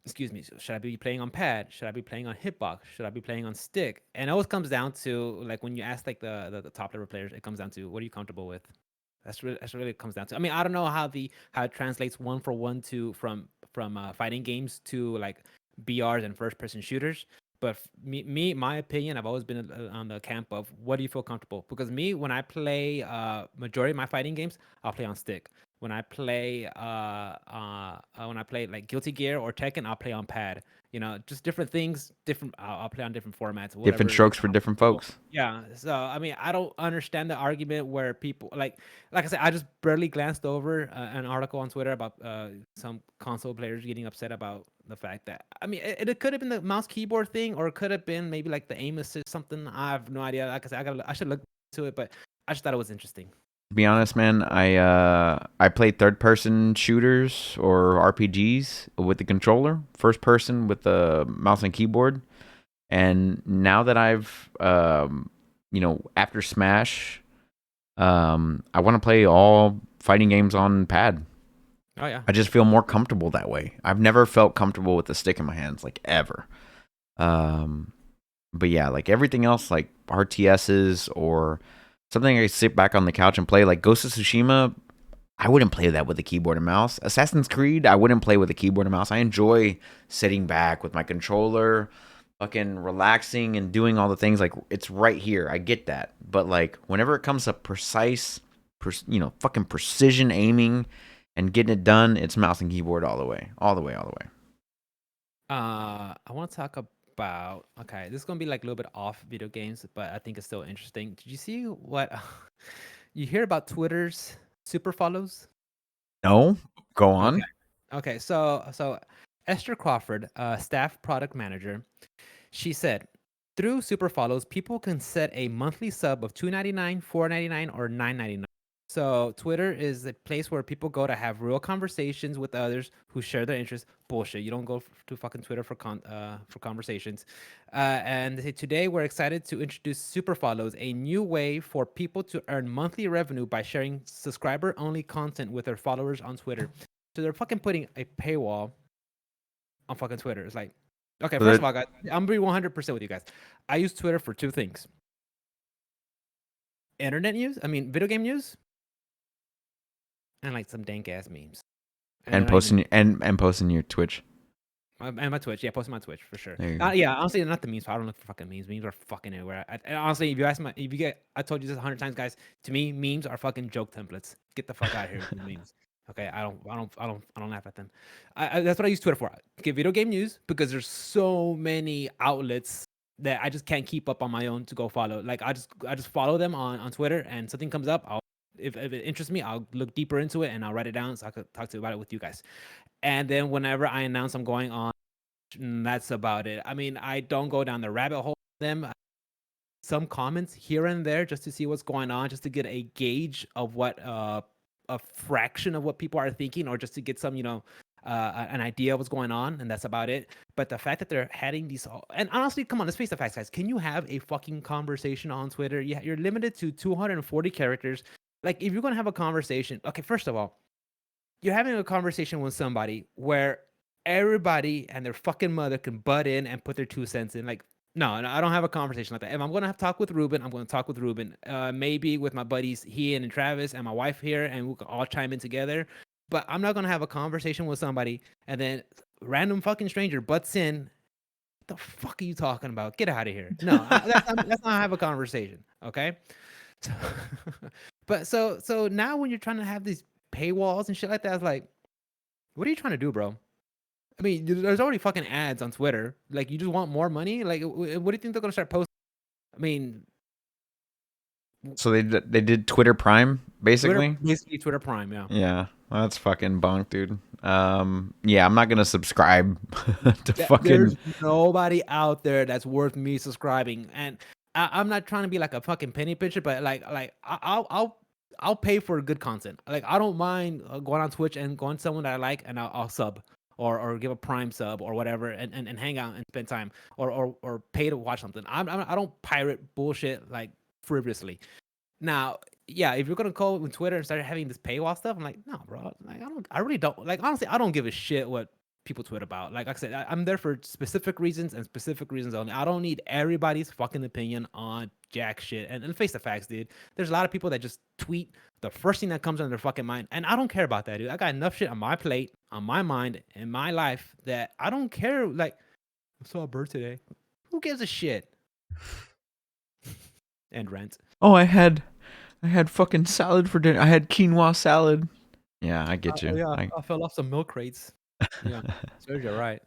excuse me, should I be playing on pad? Should I be playing on hitbox? Should I be playing on stick? And it always comes down to like when you ask like the top level players, it comes down to what are you comfortable with? That's really it comes down to. I mean, I don't know how it translates one for one to from fighting games to like BRs and first person shooters. But my opinion, I've always been on the camp of what do you feel comfortable? Because me, when I play majority of my fighting games, I'll play on stick. When I play like Guilty Gear or Tekken, I'll play on pad. Just different things, different. I'll play on different formats, Different whatever strokes for different comfortable. folks. Yeah. So I mean, I don't understand the argument where people like I said, I just barely glanced over an article on Twitter about some console players getting upset about the fact that I mean, it could have been the mouse keyboard thing, or it could have been maybe like the aim assist something. I have no idea. Like I said, I should look into it, but I just thought it was interesting. To be honest, man, I played third person shooters or RPGs with the controller, first person with the mouse and keyboard. And now that I've after Smash, I want to play all fighting games on pad. Oh yeah. I just feel more comfortable that way. I've never felt comfortable with the stick in my hands, like ever. Um, but yeah, like everything else, like RTSs or something I sit back on the couch and play, like Ghost of Tsushima. I wouldn't play that with a keyboard and mouse. Assassin's Creed, I wouldn't play with a keyboard and mouse. I enjoy sitting back with my controller, fucking relaxing and doing all the things. Like it's right here. I get that, but like whenever it comes to precise, fucking precision aiming and getting it done, it's mouse and keyboard all the way, all the way, all the way. I want to talk about. Okay, this is gonna be like a little bit off video games, but I think it's still interesting. Did you see what you hear about Twitter's super follows? No, go Okay. on. Okay. So Esther Crawford, staff product manager, she said, through super follows, people can set a monthly sub of $2.99, $4.99, or $9.99. So Twitter is a place where people go to have real conversations with others who share their interests. Bullshit. You don't go to fucking Twitter for conversations. And they say, today we're excited to introduce super follows, a new way for people to earn monthly revenue by sharing subscriber only content with their followers on Twitter. So they're fucking putting a paywall on fucking Twitter. It's like, okay, So first of that all, guys, I'm being 100% with you guys. I use Twitter for two things: internet news, I mean, video game news, and like some dank ass memes. And they're and not even posting your Twitch. and my Twitch. Yeah, posting my Twitch for sure. There you go. Yeah, honestly, not the memes. I don't look for fucking memes. Memes are fucking everywhere. And honestly, if you get, I told you this 100 times, guys. To me, memes are fucking joke templates. Get the fuck out of here with the memes. Okay, I don't laugh at them. That's what I use Twitter for. Get video game news because there's so many outlets that I just can't keep up on my own to go follow. Like I just follow them on Twitter, and something comes up, if it interests me, I'll look deeper into it and I'll write it down so I could talk to you about it with you guys. And then whenever I announce I'm going on, that's about it. I mean, I don't go down the rabbit hole with them. Some comments here and there just to see what's going on, just to get a gauge of what a fraction of what people are thinking, or just to get some an idea of what's going on, and that's about it. But the fact that they're having these, and honestly, come on, let's face the facts, guys. Can you have a fucking conversation on Twitter? Yeah, you're limited to 240 characters. Like, if you're gonna have a conversation, okay, first of all, you're having a conversation with somebody where everybody and their fucking mother can butt in and put their 2 cents in. Like, no, I don't have a conversation like that. If I'm gonna have to talk with Ruben, I'm gonna talk with Ruben. Maybe with my buddies Ian and Travis and my wife here, and we can all chime in together. But I'm not gonna have a conversation with somebody and then random fucking stranger butts in. What the fuck are you talking about? Get out of here. No, that's not have a conversation. Okay. So, but so now when you're trying to have these paywalls and shit like that, it's like, what are you trying to do, bro? I mean, there's already fucking ads on Twitter. Like, you just want more money? Like, what do you think they're gonna start posting? I mean, So they did Twitter Prime Twitter, basically. basically Twitter Prime, yeah. Yeah, well, that's fucking bunk, dude. Yeah, I'm not gonna subscribe to There's fucking. nobody out there that's worth me subscribing, and I'm not trying to be like a fucking penny pitcher, but I'll pay for good content. Like, I don't mind going on Twitch and going to someone that I like, and I'll sub or give a Prime sub or whatever, and hang out and spend time or pay to watch something. I don't pirate bullshit like frivolously. Now, yeah, if you're gonna go with Twitter and start having this paywall stuff, I'm like, no, bro. Like, I really don't. Like, honestly, I don't give a shit what people tweet about. Like I said, I'm there for specific reasons and specific reasons only. I don't need everybody's fucking opinion on jack shit. And face the facts, dude. There's a lot of people that just tweet the first thing that comes on their fucking mind, and I don't care about that, dude. I got enough shit on my plate, on my mind, in my life that I don't care. Like, I saw a bird today. Who gives a shit? And rent. Oh, I had fucking salad for dinner. I had quinoa salad. Yeah, I get Oh you. yeah, I fell off some milk crates. Yeah, serves you right.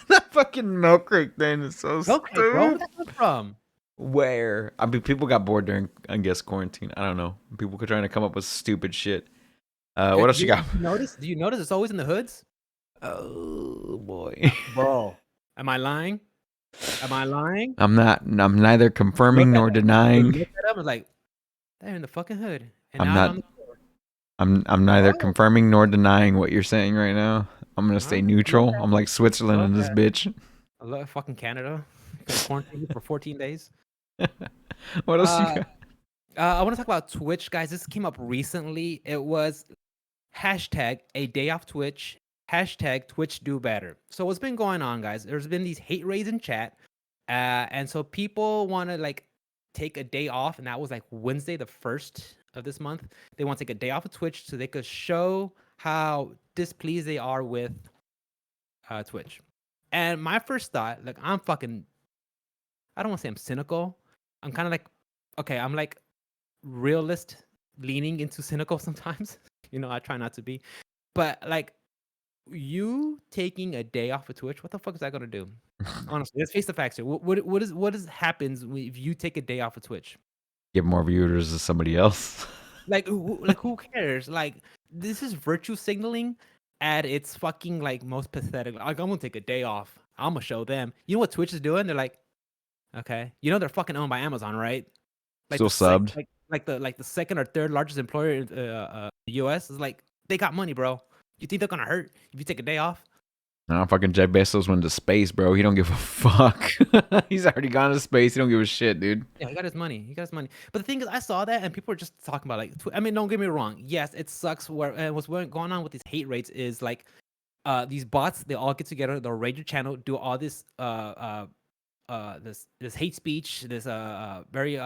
That fucking milk crate thing is so Milk crate, bro. Where'd stupid. that come from? Where? I mean, people got bored during, I guess, quarantine. I don't know. People were trying to come up with stupid shit. What else Do you you got? notice? Do you notice it's always in the hoods, Oh boy. bro? Am I lying? Am I lying? I'm not. I'm neither Look confirming at nor them. You denying. look at them. It's like they're in the fucking hood and I'm out not. on the floor. I'm neither Oh, confirming nor denying what you're saying right now. I'm gonna all stay right. Look neutral. at I'm like Switzerland in look this at bitch. I love fucking Canada. Gonna quarantine you for 14 days. What else you Uh, got? I want to talk about Twitch, guys. This came up recently. It was hashtag a day off Twitch, hashtag Twitch do better. So what's been going on, guys? There's been these hate raids in chat, and so people want to like take a day off, and that was like Wednesday, the 1st of this month. They want to take a day off of Twitch so they could show how displeased they are with Twitch. And my first thought, like, I don't want to say I'm cynical. I'm kind of like, okay, I'm like realist leaning into cynical sometimes. I try not to be. But like, you taking a day off of Twitch, what the fuck is that gonna do? Honestly, let's face the facts here. What is happens if you take a day off of Twitch? Give more viewers to somebody else. Like, who cares? Like, this is virtue signaling at its fucking like most pathetic. Like, I'm gonna take a day off. I'm gonna show them. You know what Twitch is doing? They're like, okay, they're fucking owned by Amazon, right? Like Still the sec, subbed. like the second or third largest employer in the U.S. is like, they got money, bro. You think they're gonna hurt if you take a day off? No, fucking Jeff Bezos went to space, bro. He don't give a fuck. He's already gone to space. He don't give a shit, dude. Yeah, he got his money. He got his money. But the thing is, I saw that and people were just talking about like, I mean, don't get me wrong. Yes, it sucks. What's going on with these hate rates is like, these bots, they all get together, they'll raid your channel, do all this this hate speech, this very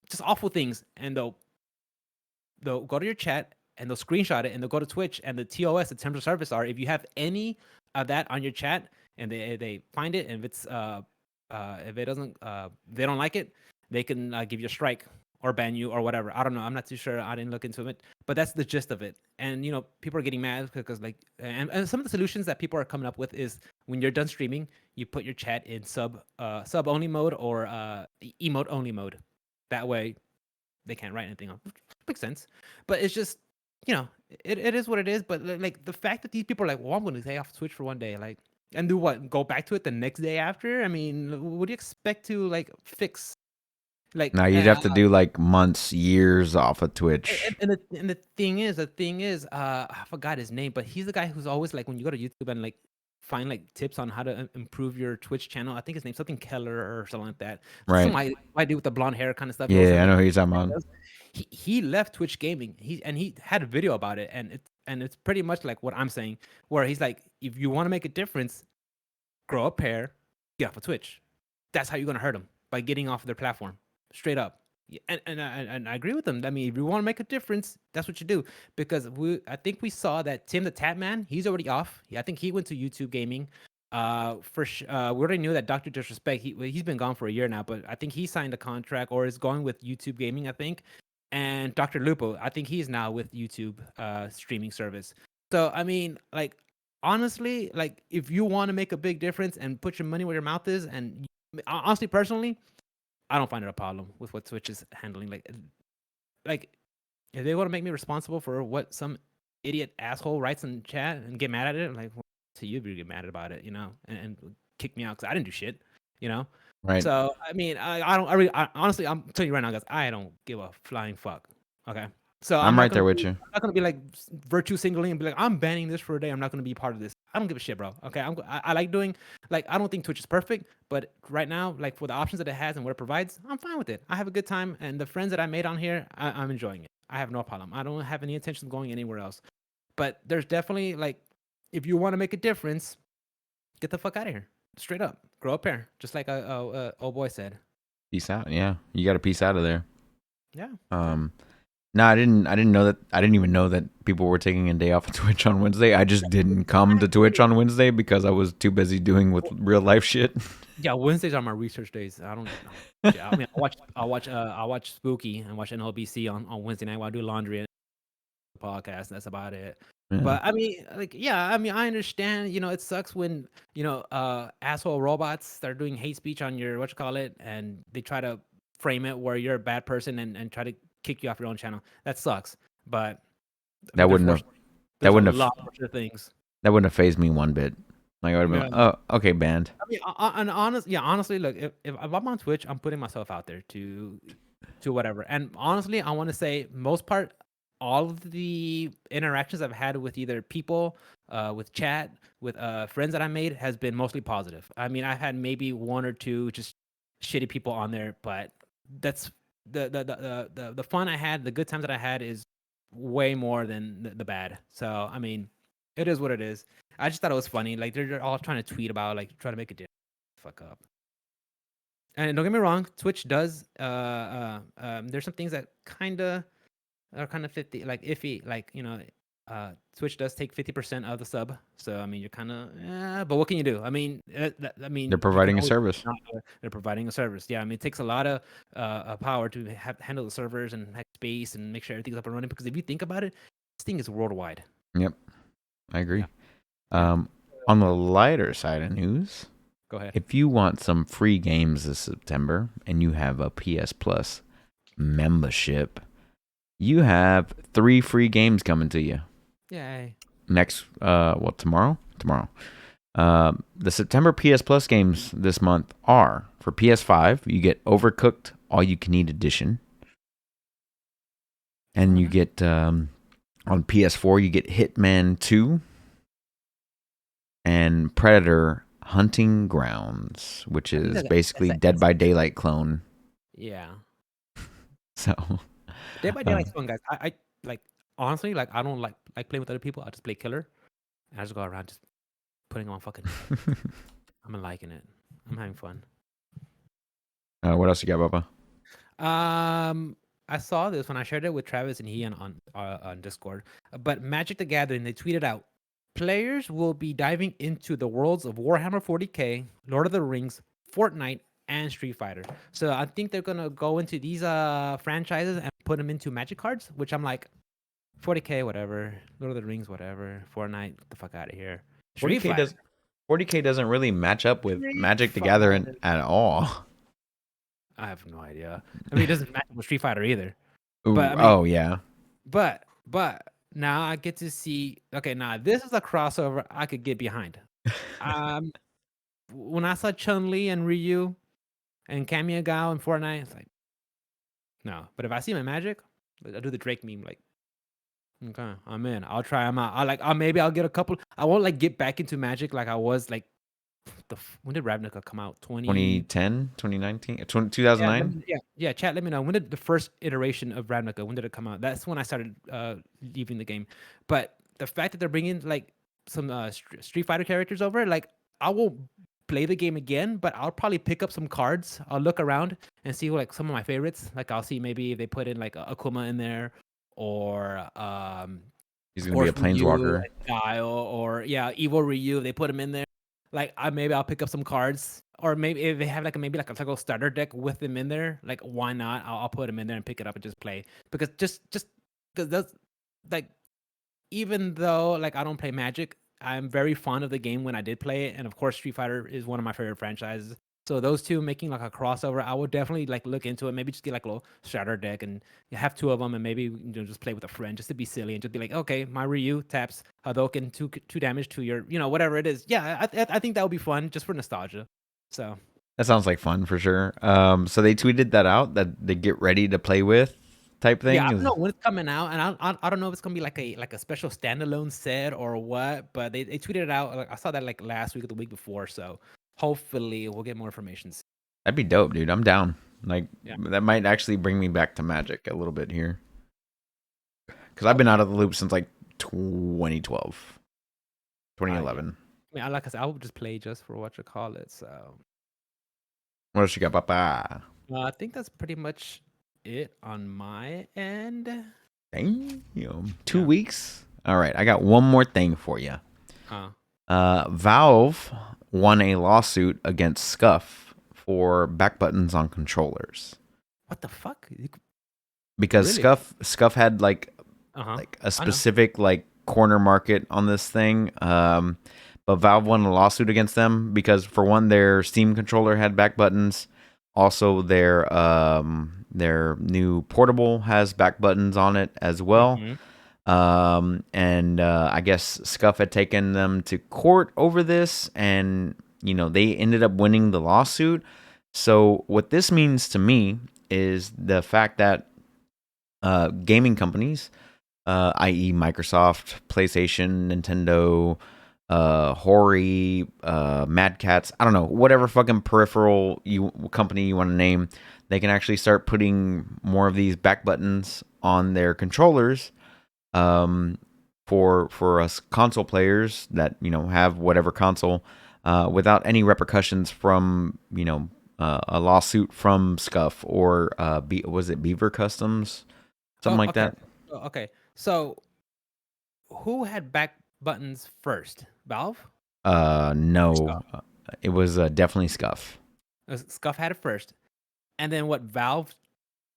just awful things, and they'll go to your chat and they'll screenshot it and they'll go to Twitch, and the TOS, the terms of service, are if you have any of that on your chat and they find it, and if it doesn't they don't like it, they can give you a strike or ban you or whatever. I don't know. I'm not too sure. I didn't look into it, but that's the gist of it. And people are getting mad because like, and some of the solutions that people are coming up with is when you're done streaming, you put your chat in sub only mode or emote only mode. That way they can't write anything on. Makes sense. But it's just, it is what it is. But like the fact that these people are like, well, I'm going to stay off Twitch for one day, like, and do what? Go back to it the next day after? I mean, what do you expect to like fix? Like, Now you'd have to do like months, years off of Twitch. and the thing is, I forgot his name, but he's the guy who's always like when you go to YouTube and like find like tips on how to improve your Twitch channel. I think his name's something Keller or something like that. Some Right. white dude with the blonde hair kind of stuff. He always Yeah, has I like know who you're talking about. he left Twitch gaming. He had a video about it, and it's pretty much like what I'm saying, where he's like, if you want to make a difference, grow a pair, get off of Twitch. That's how you're gonna hurt them by getting off their platform, straight up. And I agree with them. I mean, if you want to make a difference, that's what you do. Because I think we saw that Tim the Tap Man, he's already off. I think he went to YouTube Gaming. We already knew that Doctor Disrespect. He's been gone for a year now, but I think he signed a contract or is going with YouTube Gaming. I think, and Doctor Lupo, I think he's now with YouTube streaming service. So I mean, like honestly, like if you want to make a big difference and put your money where your mouth is, and honestly, personally, I don't find it a problem with what Twitch is handling. Like if they want to make me responsible for what some idiot asshole writes in chat and get mad at it, like well, to you, you get mad about it, and kick me out because I didn't do shit, you know. Right. So I mean, I don't. I really, honestly, I'm telling you right now, guys, I don't give a flying fuck. Okay. So I'm right there with you. I'm not gonna be like virtue signaling and be like, I'm banning this for a day. I'm not gonna be part of this. I don't give a shit, bro. Okay. I like doing like I don't think Twitch is perfect, but right now, like for the options that it has and what it provides, I'm fine with it. I have a good time, and the friends that I made on here, I'm enjoying it. I have no problem. I don't have any intention of going anywhere else. But there's definitely like, if you want to make a difference, get the fuck out of here. Straight up, grow a pair, just like a old boy said. Peace out. Yeah, you got to peace out of there. Yeah. No, I didn't. I didn't know that. I didn't even know that people were taking a day off of Twitch on Wednesday. I just didn't come to Twitch on Wednesday because I was too busy doing with real life shit. Yeah, Wednesdays are my research days. I don't. Yeah, I mean, I watch Spooky and watch NLBC on Wednesday night while I do laundry and podcast. That's about it. Yeah. But I mean, like, yeah, I mean, I understand. It sucks when asshole robots start doing hate speech on your what you call it, and they try to frame it where you're a bad person and try to kick you off your own channel. That sucks. But I That mean, wouldn't have. That there's a wouldn't have. lot of other things. That wouldn't have phased me one bit. Like I would have been Yeah. like, oh, okay, banned. I mean, and honestly, look, if I'm on Twitch, I'm putting myself out there to whatever. And honestly, I want to say most part, all of the interactions I've had with either people, with chat, with friends that I made has been mostly positive. I mean, I've had maybe one or two just shitty people on there, but that's the fun I had, the good times that I had is way more than the bad. So I mean, it is what it is. I just thought it was funny. Like they're all trying to tweet about like trying to make a difference. Fuck up. And don't get me wrong, Twitch does. There's some things that are kind of 50, like iffy. Like Twitch does take 50% of the sub. So I mean, you're kind of. But what can you do? I mean, I mean, They're you can providing a always. service. They're providing a service. Yeah, I mean, it takes a lot of power to handle the servers and hack space and make sure everything's up and running. Because if you think about it, this thing is worldwide. Yep, I agree. Yeah. On the lighter side of news, Go ahead. if you want some free games this September and you have a PS Plus membership, you have 3 free games coming to you. Yay. Next, tomorrow? Tomorrow. The September PS Plus games this month are for PS5, you get Overcooked All You Can Eat Edition. And you get, on PS4, you get Hitman 2 and Predator Hunting Grounds, which is basically Dead by Daylight clone. Yeah. So, Day by Daylight's fun, guys. I like honestly like I don't like playing with other people. I just play killer, and I just go around just putting on fucking. I'm liking it. I'm having fun. what else you got, Bubba? I saw this when I shared it with Travis and he on Discord. But Magic the Gathering, they tweeted out, players will be diving into the worlds of Warhammer 40K, Lord of the Rings, Fortnite, and Street Fighter. So I think they're gonna go into these franchises and put them into Magic cards, which I'm like, 40K, whatever. Lord of the Rings, whatever. Fortnite, get the fuck out of here. Street 40K doesn't really match up with Street Magic the Gathering Fighter. at all. I have no idea. I mean, it doesn't match with Street Fighter either. Ooh, But I mean, oh yeah. But now I get to see. Okay, now this is a crossover I could get behind. When I saw Chun Li and Ryu and Kamiya Gao and Fortnite, it's like No, but if I see my magic, I do the Drake meme. Like, okay, I'm in. I'll try them out. Maybe I'll get a couple. I won't like get back into magic like I was like when did Ravnica come out? 2010, 2019, Yeah, 2009. yeah. Chat, let me know when did the first iteration of Ravnica? When did it come out? That's when I started leaving the game. But the fact that they're bringing like some Street Fighter characters over, like I will play the game again, but I'll probably pick up some cards. I'll look around and see like some of my favorites. Like I'll see maybe if they put in like Akuma in there, or He's of gonna be a course Ryu planeswalker. and Guile, or yeah, Evil Ryu. They put him in there. Like maybe I'll pick up some cards, or maybe if they have like a little starter deck with them in there, like why not? I'll put them in there and pick it up and just play, because just because that's like, even though like I don't play Magic, I'm very fond of the game when I did play it, and of course Street Fighter is one of my favorite franchises. So those two making like a crossover, I would definitely like look into it. Maybe just get like a little starter deck and you have two of them, and maybe just play with a friend just to be silly and just be like, okay, my Ryu taps Hadouken, two damage to your whatever it is. Yeah, I think that would be fun just for nostalgia. So That sounds like fun for sure. So they tweeted that out that they get ready to play with type yeah, I thing. don't know when it's coming out, and I don't know if it's gonna be like a special standalone set or what, but they tweeted it out. Like, I saw that like last week or the week before, so hopefully we'll get more information. That'd be dope, dude. I'm down. Like Yeah. that might actually bring me back to Magic a little bit here, because I've been out Okay. of the loop since like 2012, Yeah. 2011. I mean, like I said, I would just play just for what you call it. So What else you got, Papa? I think that's pretty much it on my end. Damn, two Yeah. weeks. All right, I got one more thing for you. Uh, Valve won a lawsuit against Scuff for back buttons on controllers what the fuck? because Really? Scuff had like Uh-huh. a I know. specific like corner market on this thing. But Valve won a lawsuit against them because for one, their Steam controller had back buttons. Also, their new portable has back buttons on it as well. Mm-hmm. And I guess Scuff had taken them to court over this, and they ended up winning the lawsuit. So what this means to me is the fact that gaming companies, i.e., Microsoft, PlayStation, Nintendo, Hori, Mad Cats, I don't know, whatever fucking peripheral company you want to name, they can actually start putting more of these back buttons on their controllers, for us console players that have whatever console, without any repercussions from a lawsuit from Scuff or was it Beaver Customs, something Oh, like okay. that. Okay. So who had back buttons first? Valve? Or No, Scuff? it was definitely Scuff. Scuff had it first. And then what, Valve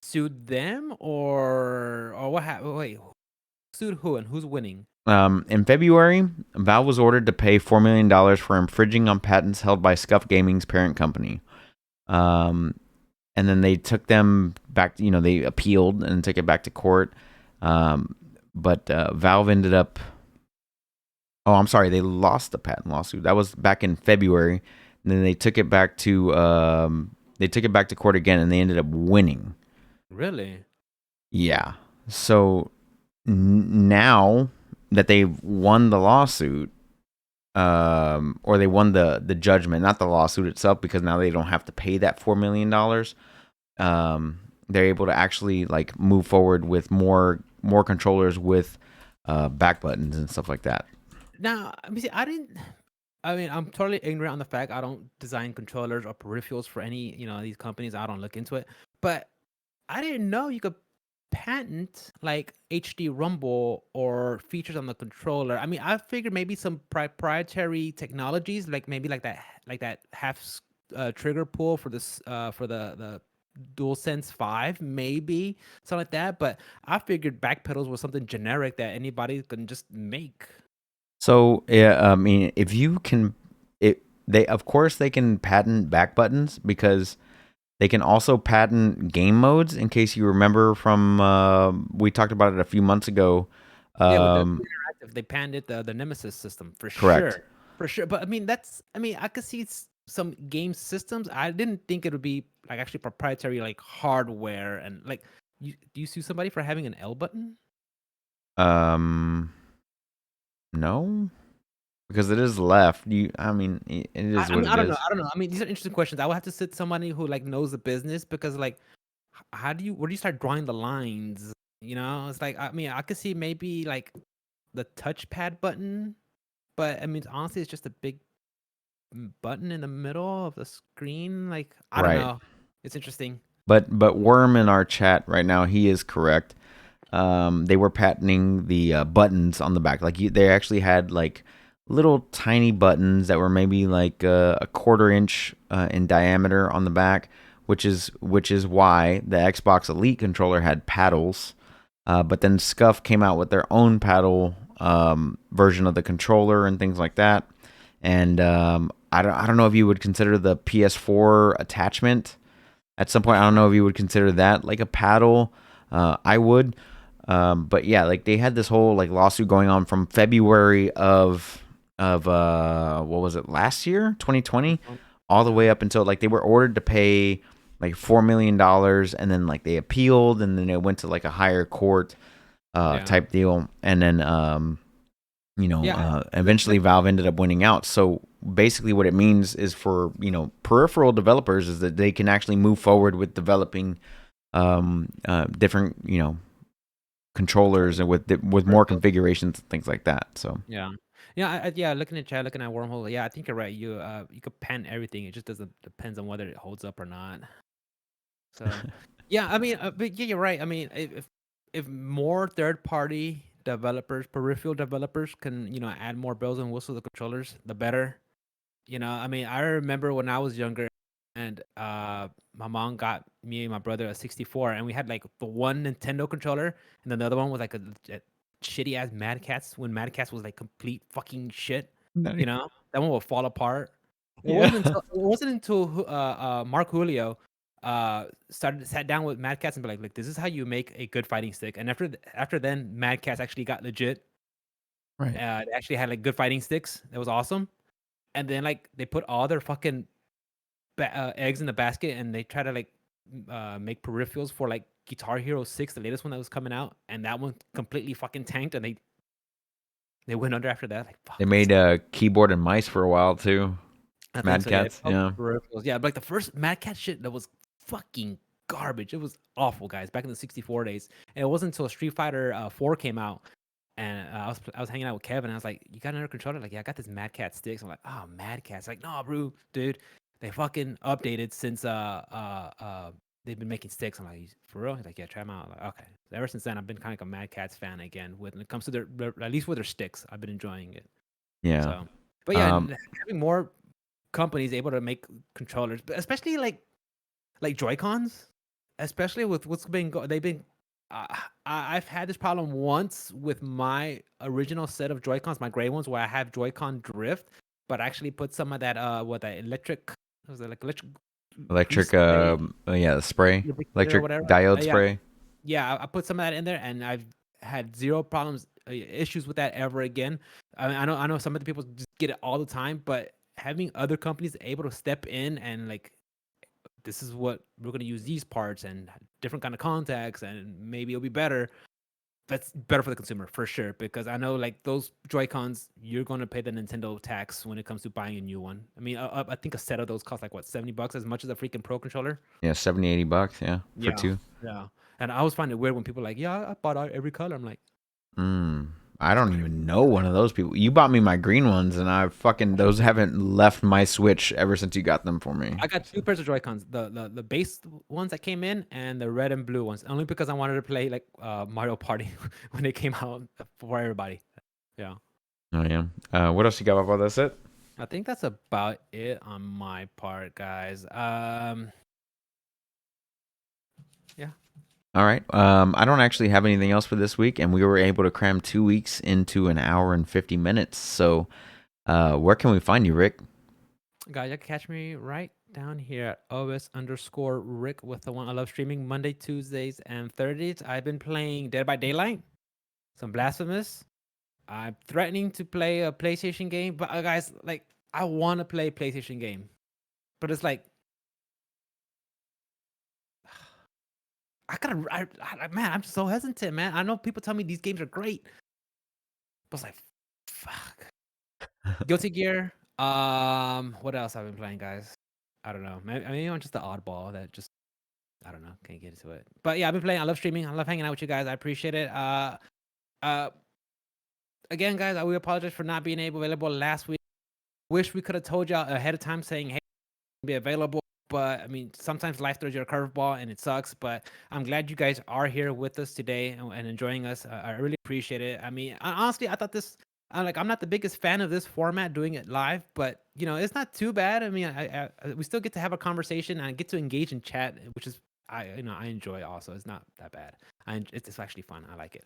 sued them, or what happened? Wait, sued who and who's winning? In February, Valve was ordered to pay $4 million for infringing on patents held by Scuff Gaming's parent company. Um, and then they took them back. They appealed and took it back to court. But Valve ended up. Oh, I'm sorry. They lost the patent lawsuit. That was back in February. And then they took it back to court again, and they ended up winning. Really? Yeah. So now that they've won the lawsuit, or they won the judgment, not the lawsuit itself, because now they don't have to pay that $4 million. They're able to actually like move forward with more controllers with back buttons and stuff like that. Now, I mean, see, I mean, I'm totally ignorant on the fact I don't design controllers or peripherals for any, these companies. I don't look into it. But I didn't know you could patent like HD rumble or features on the controller. I mean, I figured maybe some proprietary technologies, like maybe like that trigger pull for this for the DualSense 5, maybe something like that. But I figured back pedals was something generic that anybody can just make. So yeah, I mean, if you can, they of course they can patent back buttons because they can also patent game modes. In case you remember from we talked about it a few months ago. Yeah, with the True Interactive, they patented the Nemesis system for Correct. sure, for sure. But I mean, I could see some game systems. I didn't think it would be like actually proprietary like hardware and like. Do you sue somebody for having an L button? Um, no, because it is left. I mean, it is I what mean, I it don't know. is. I don't know. I mean, these are interesting questions. I would have to sit somebody who like knows the business because like, how do you where do you start drawing the lines? You know, it's like I mean, I could see maybe like the touchpad button, but I mean, honestly, it's just a big button in the middle of the screen. Like, I don't Right. know. It's interesting. But Worm in our chat right now, he is correct. They were patenting the buttons on the back. Like they actually had like little tiny buttons that were maybe like a quarter inch in diameter on the back, which is why the Xbox Elite controller had paddles. But then Scuff came out with their own paddle version of the controller and things like that. And I don't know if you would consider the PS4 attachment at some point. I don't know if you would consider that like a paddle. I would. But yeah, like they had this whole like lawsuit going on from February of what was it, last year, 2020, all the Yeah. way up until like they were ordered to pay like $4 million, and then like they appealed, and then it went to like a higher court Yeah. type deal, and then Yeah. eventually Valve ended up winning out. So basically, what it means is for peripheral developers is that they can actually move forward with developing different controllers and with more Controller. configurations and things like that. So Yeah. Yeah, yeah, looking at chat, looking at wormhole. Yeah, I think you're right. You could pan everything. It just doesn't depends on whether it holds up or not. So, yeah, I mean, but yeah, you're right. I mean, if more third party developers, peripheral developers can, add more bells and whistles to the controllers, the better. I mean, I remember when I was younger and my mom got me and my brother a 64 and we had like the one Nintendo controller and then the other one was like a shitty ass Mad Cats when Mad Cats was like complete fucking shit. Nice. That one would fall apart. It Yeah. wasn't until Mark Julio sat down with Mad Cats and be like, look, this is how you make a good fighting stick. And after then, Mad Cats actually got legit. Right. They actually had like good fighting sticks. That was awesome. And then like they put all their fucking eggs in the basket and they try to like make peripherals for like Guitar Hero 6, the latest one that was coming out, and that one completely fucking tanked and they went under after that. Like They fuck this. made a keyboard and mice for a while too. I think Mad so. Yeah, Cats. Yeah. peripherals. Yeah, but like the first Mad Cat shit that was fucking garbage. It was awful, guys. Back in the 64 days, and it wasn't until Street Fighter 4 came out, and I was hanging out with Kevin. And I was like, "You got another controller?" Like, "Yeah, I got this Mad Cat sticks." I'm like, "Oh, Mad Cat's." Like, "No, bro, dude, they fucking updated since they've been making sticks." I'm like, "For real?" He's like, "Yeah, try them out." I'm like, okay. So ever since then, I've been kind of like a Mad Cat's fan again. When it comes to their at least with their sticks, I've been enjoying it. Yeah. So, but yeah, Um. having more companies able to make controllers, but especially like Joy Cons, especially with what's been they've been. Uh, I've had this problem once with my original set of Joy Cons, my gray ones, where I have Joy-Con drift, but I actually put some of that what that electric was it like electric grease Electric. spray Yeah. The spray. lubricator or Electric whatever. diode Yeah, spray. yeah, I put some of that in there, and I've had zero problems, issues with that ever again. I mean, I know some of the people just get it all the time, but having other companies able to step in and like, this is what we're gonna use these parts and different kind of contacts, and maybe it'll be better. That's better for the consumer for sure, because I know like those Joy Cons, you're gonna pay the Nintendo tax when it comes to buying a new one. I mean, I think a set of those costs like what, $70, as much as a freaking Pro controller. Yeah. 70, $80. Yeah. For Yeah, two. yeah. And I always find it weird when people are like, yeah, I bought out every color. I'm like, Mm. I just don't buy every even know one color. of those people. You bought me my green ones, and I fucking those haven't left my Switch ever since you got them for me. I got two So pairs of Joy Cons, the base ones that came in and the red and blue ones, only because I wanted to play like Mario Party when it came out for everybody. Yeah, oh yeah. What else you got about that's it? I think that's about it on my part, guys. Yeah. All right. I don't actually have anything else for this week, and we were able to cram 2 weeks into an hour and 50 minutes. So, where can we find you, Rick? Guys, you can catch me right down here at OS_Rick with the one I love streaming Monday, Tuesdays, and Thursdays. I've been playing Dead by Daylight, some Blasphemous. I'm threatening to play a PlayStation game, but guys, like, I want to play a PlayStation game. but it's like man, I'm so hesitant, man. I know people tell me these games are great, but it's like, fuck. Guilty Gear. What else I've been playing, guys? I don't know. Maybe I'm just the oddball that just I don't know, can't get into it. But yeah, I've been playing. I love streaming. I love hanging out with you guys. I appreciate it. Uh, again, guys, we apologize for not being available last week. Wish we could have told y'all ahead of time saying, hey, be available. But I mean, sometimes life throws you a curveball and it sucks. But I'm glad you guys are here with us today and enjoying us. I really appreciate it. I mean, honestly, I thought this. I'm not the biggest fan of this format, doing it live, but you know, it's not too bad. I mean, we still get to have a conversation and I get to engage in chat, which is I enjoy also. It's not that bad. It's actually fun. I like it.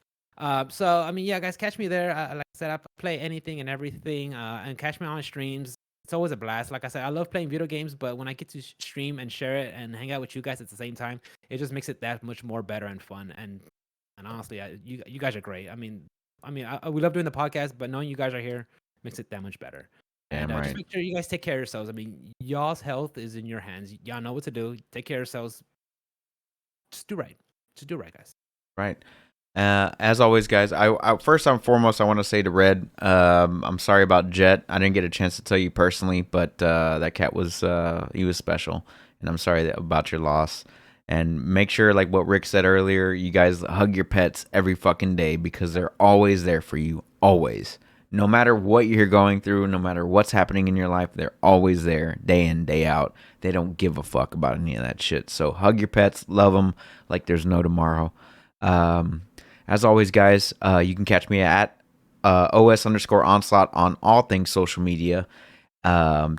So I mean, yeah, guys, catch me there. Like I said, I play anything and everything, and catch me on streams. It's always a blast. Like I said, I love playing video games, but when I get to stream and share it and hang out with you guys at the same time, it just makes it that much more better and fun. And honestly, you guys are great. We love doing the podcast, but knowing you guys are here makes it that much better. And Damn right. just make sure you guys take care of yourselves. I mean, y'all's health is in your hands. Y'all know what to do. Take care of yourselves. Just do right. Just do right, guys. Right. As always, guys, I first and foremost, I want to say to Red, I'm sorry about Jet. I didn't get a chance to tell you personally, but that cat was he was special, and I'm sorry about your loss. And make sure, like what Rick said earlier, you guys hug your pets every fucking day because they're always there for you, always. No matter what you're going through, no matter what's happening in your life, they're always there, day in, day out. They don't give a fuck about any of that shit. So hug your pets, love them like there's no tomorrow. As always, guys, you can catch me at OS_onslaught on all things social media.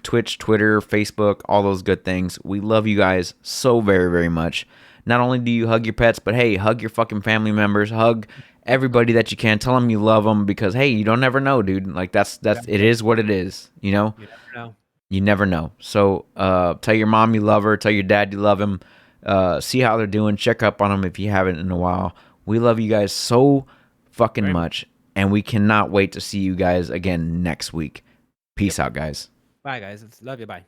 Twitch, Twitter, Facebook, all those good things. We love you guys so very, very much. Not only do you hug your pets, but hey, hug your fucking family members. Hug everybody that you can. Tell them you love them because hey, you don't never know, dude. Like that's it is what it is. You know. You never know. You never know. So tell your mom you love her. Tell your dad you love him. See how they're doing. Check up on them if you haven't in a while. We love you guys so fucking much, and we cannot wait to see you guys again next week. Peace out, guys. Bye, guys. Love you. Bye.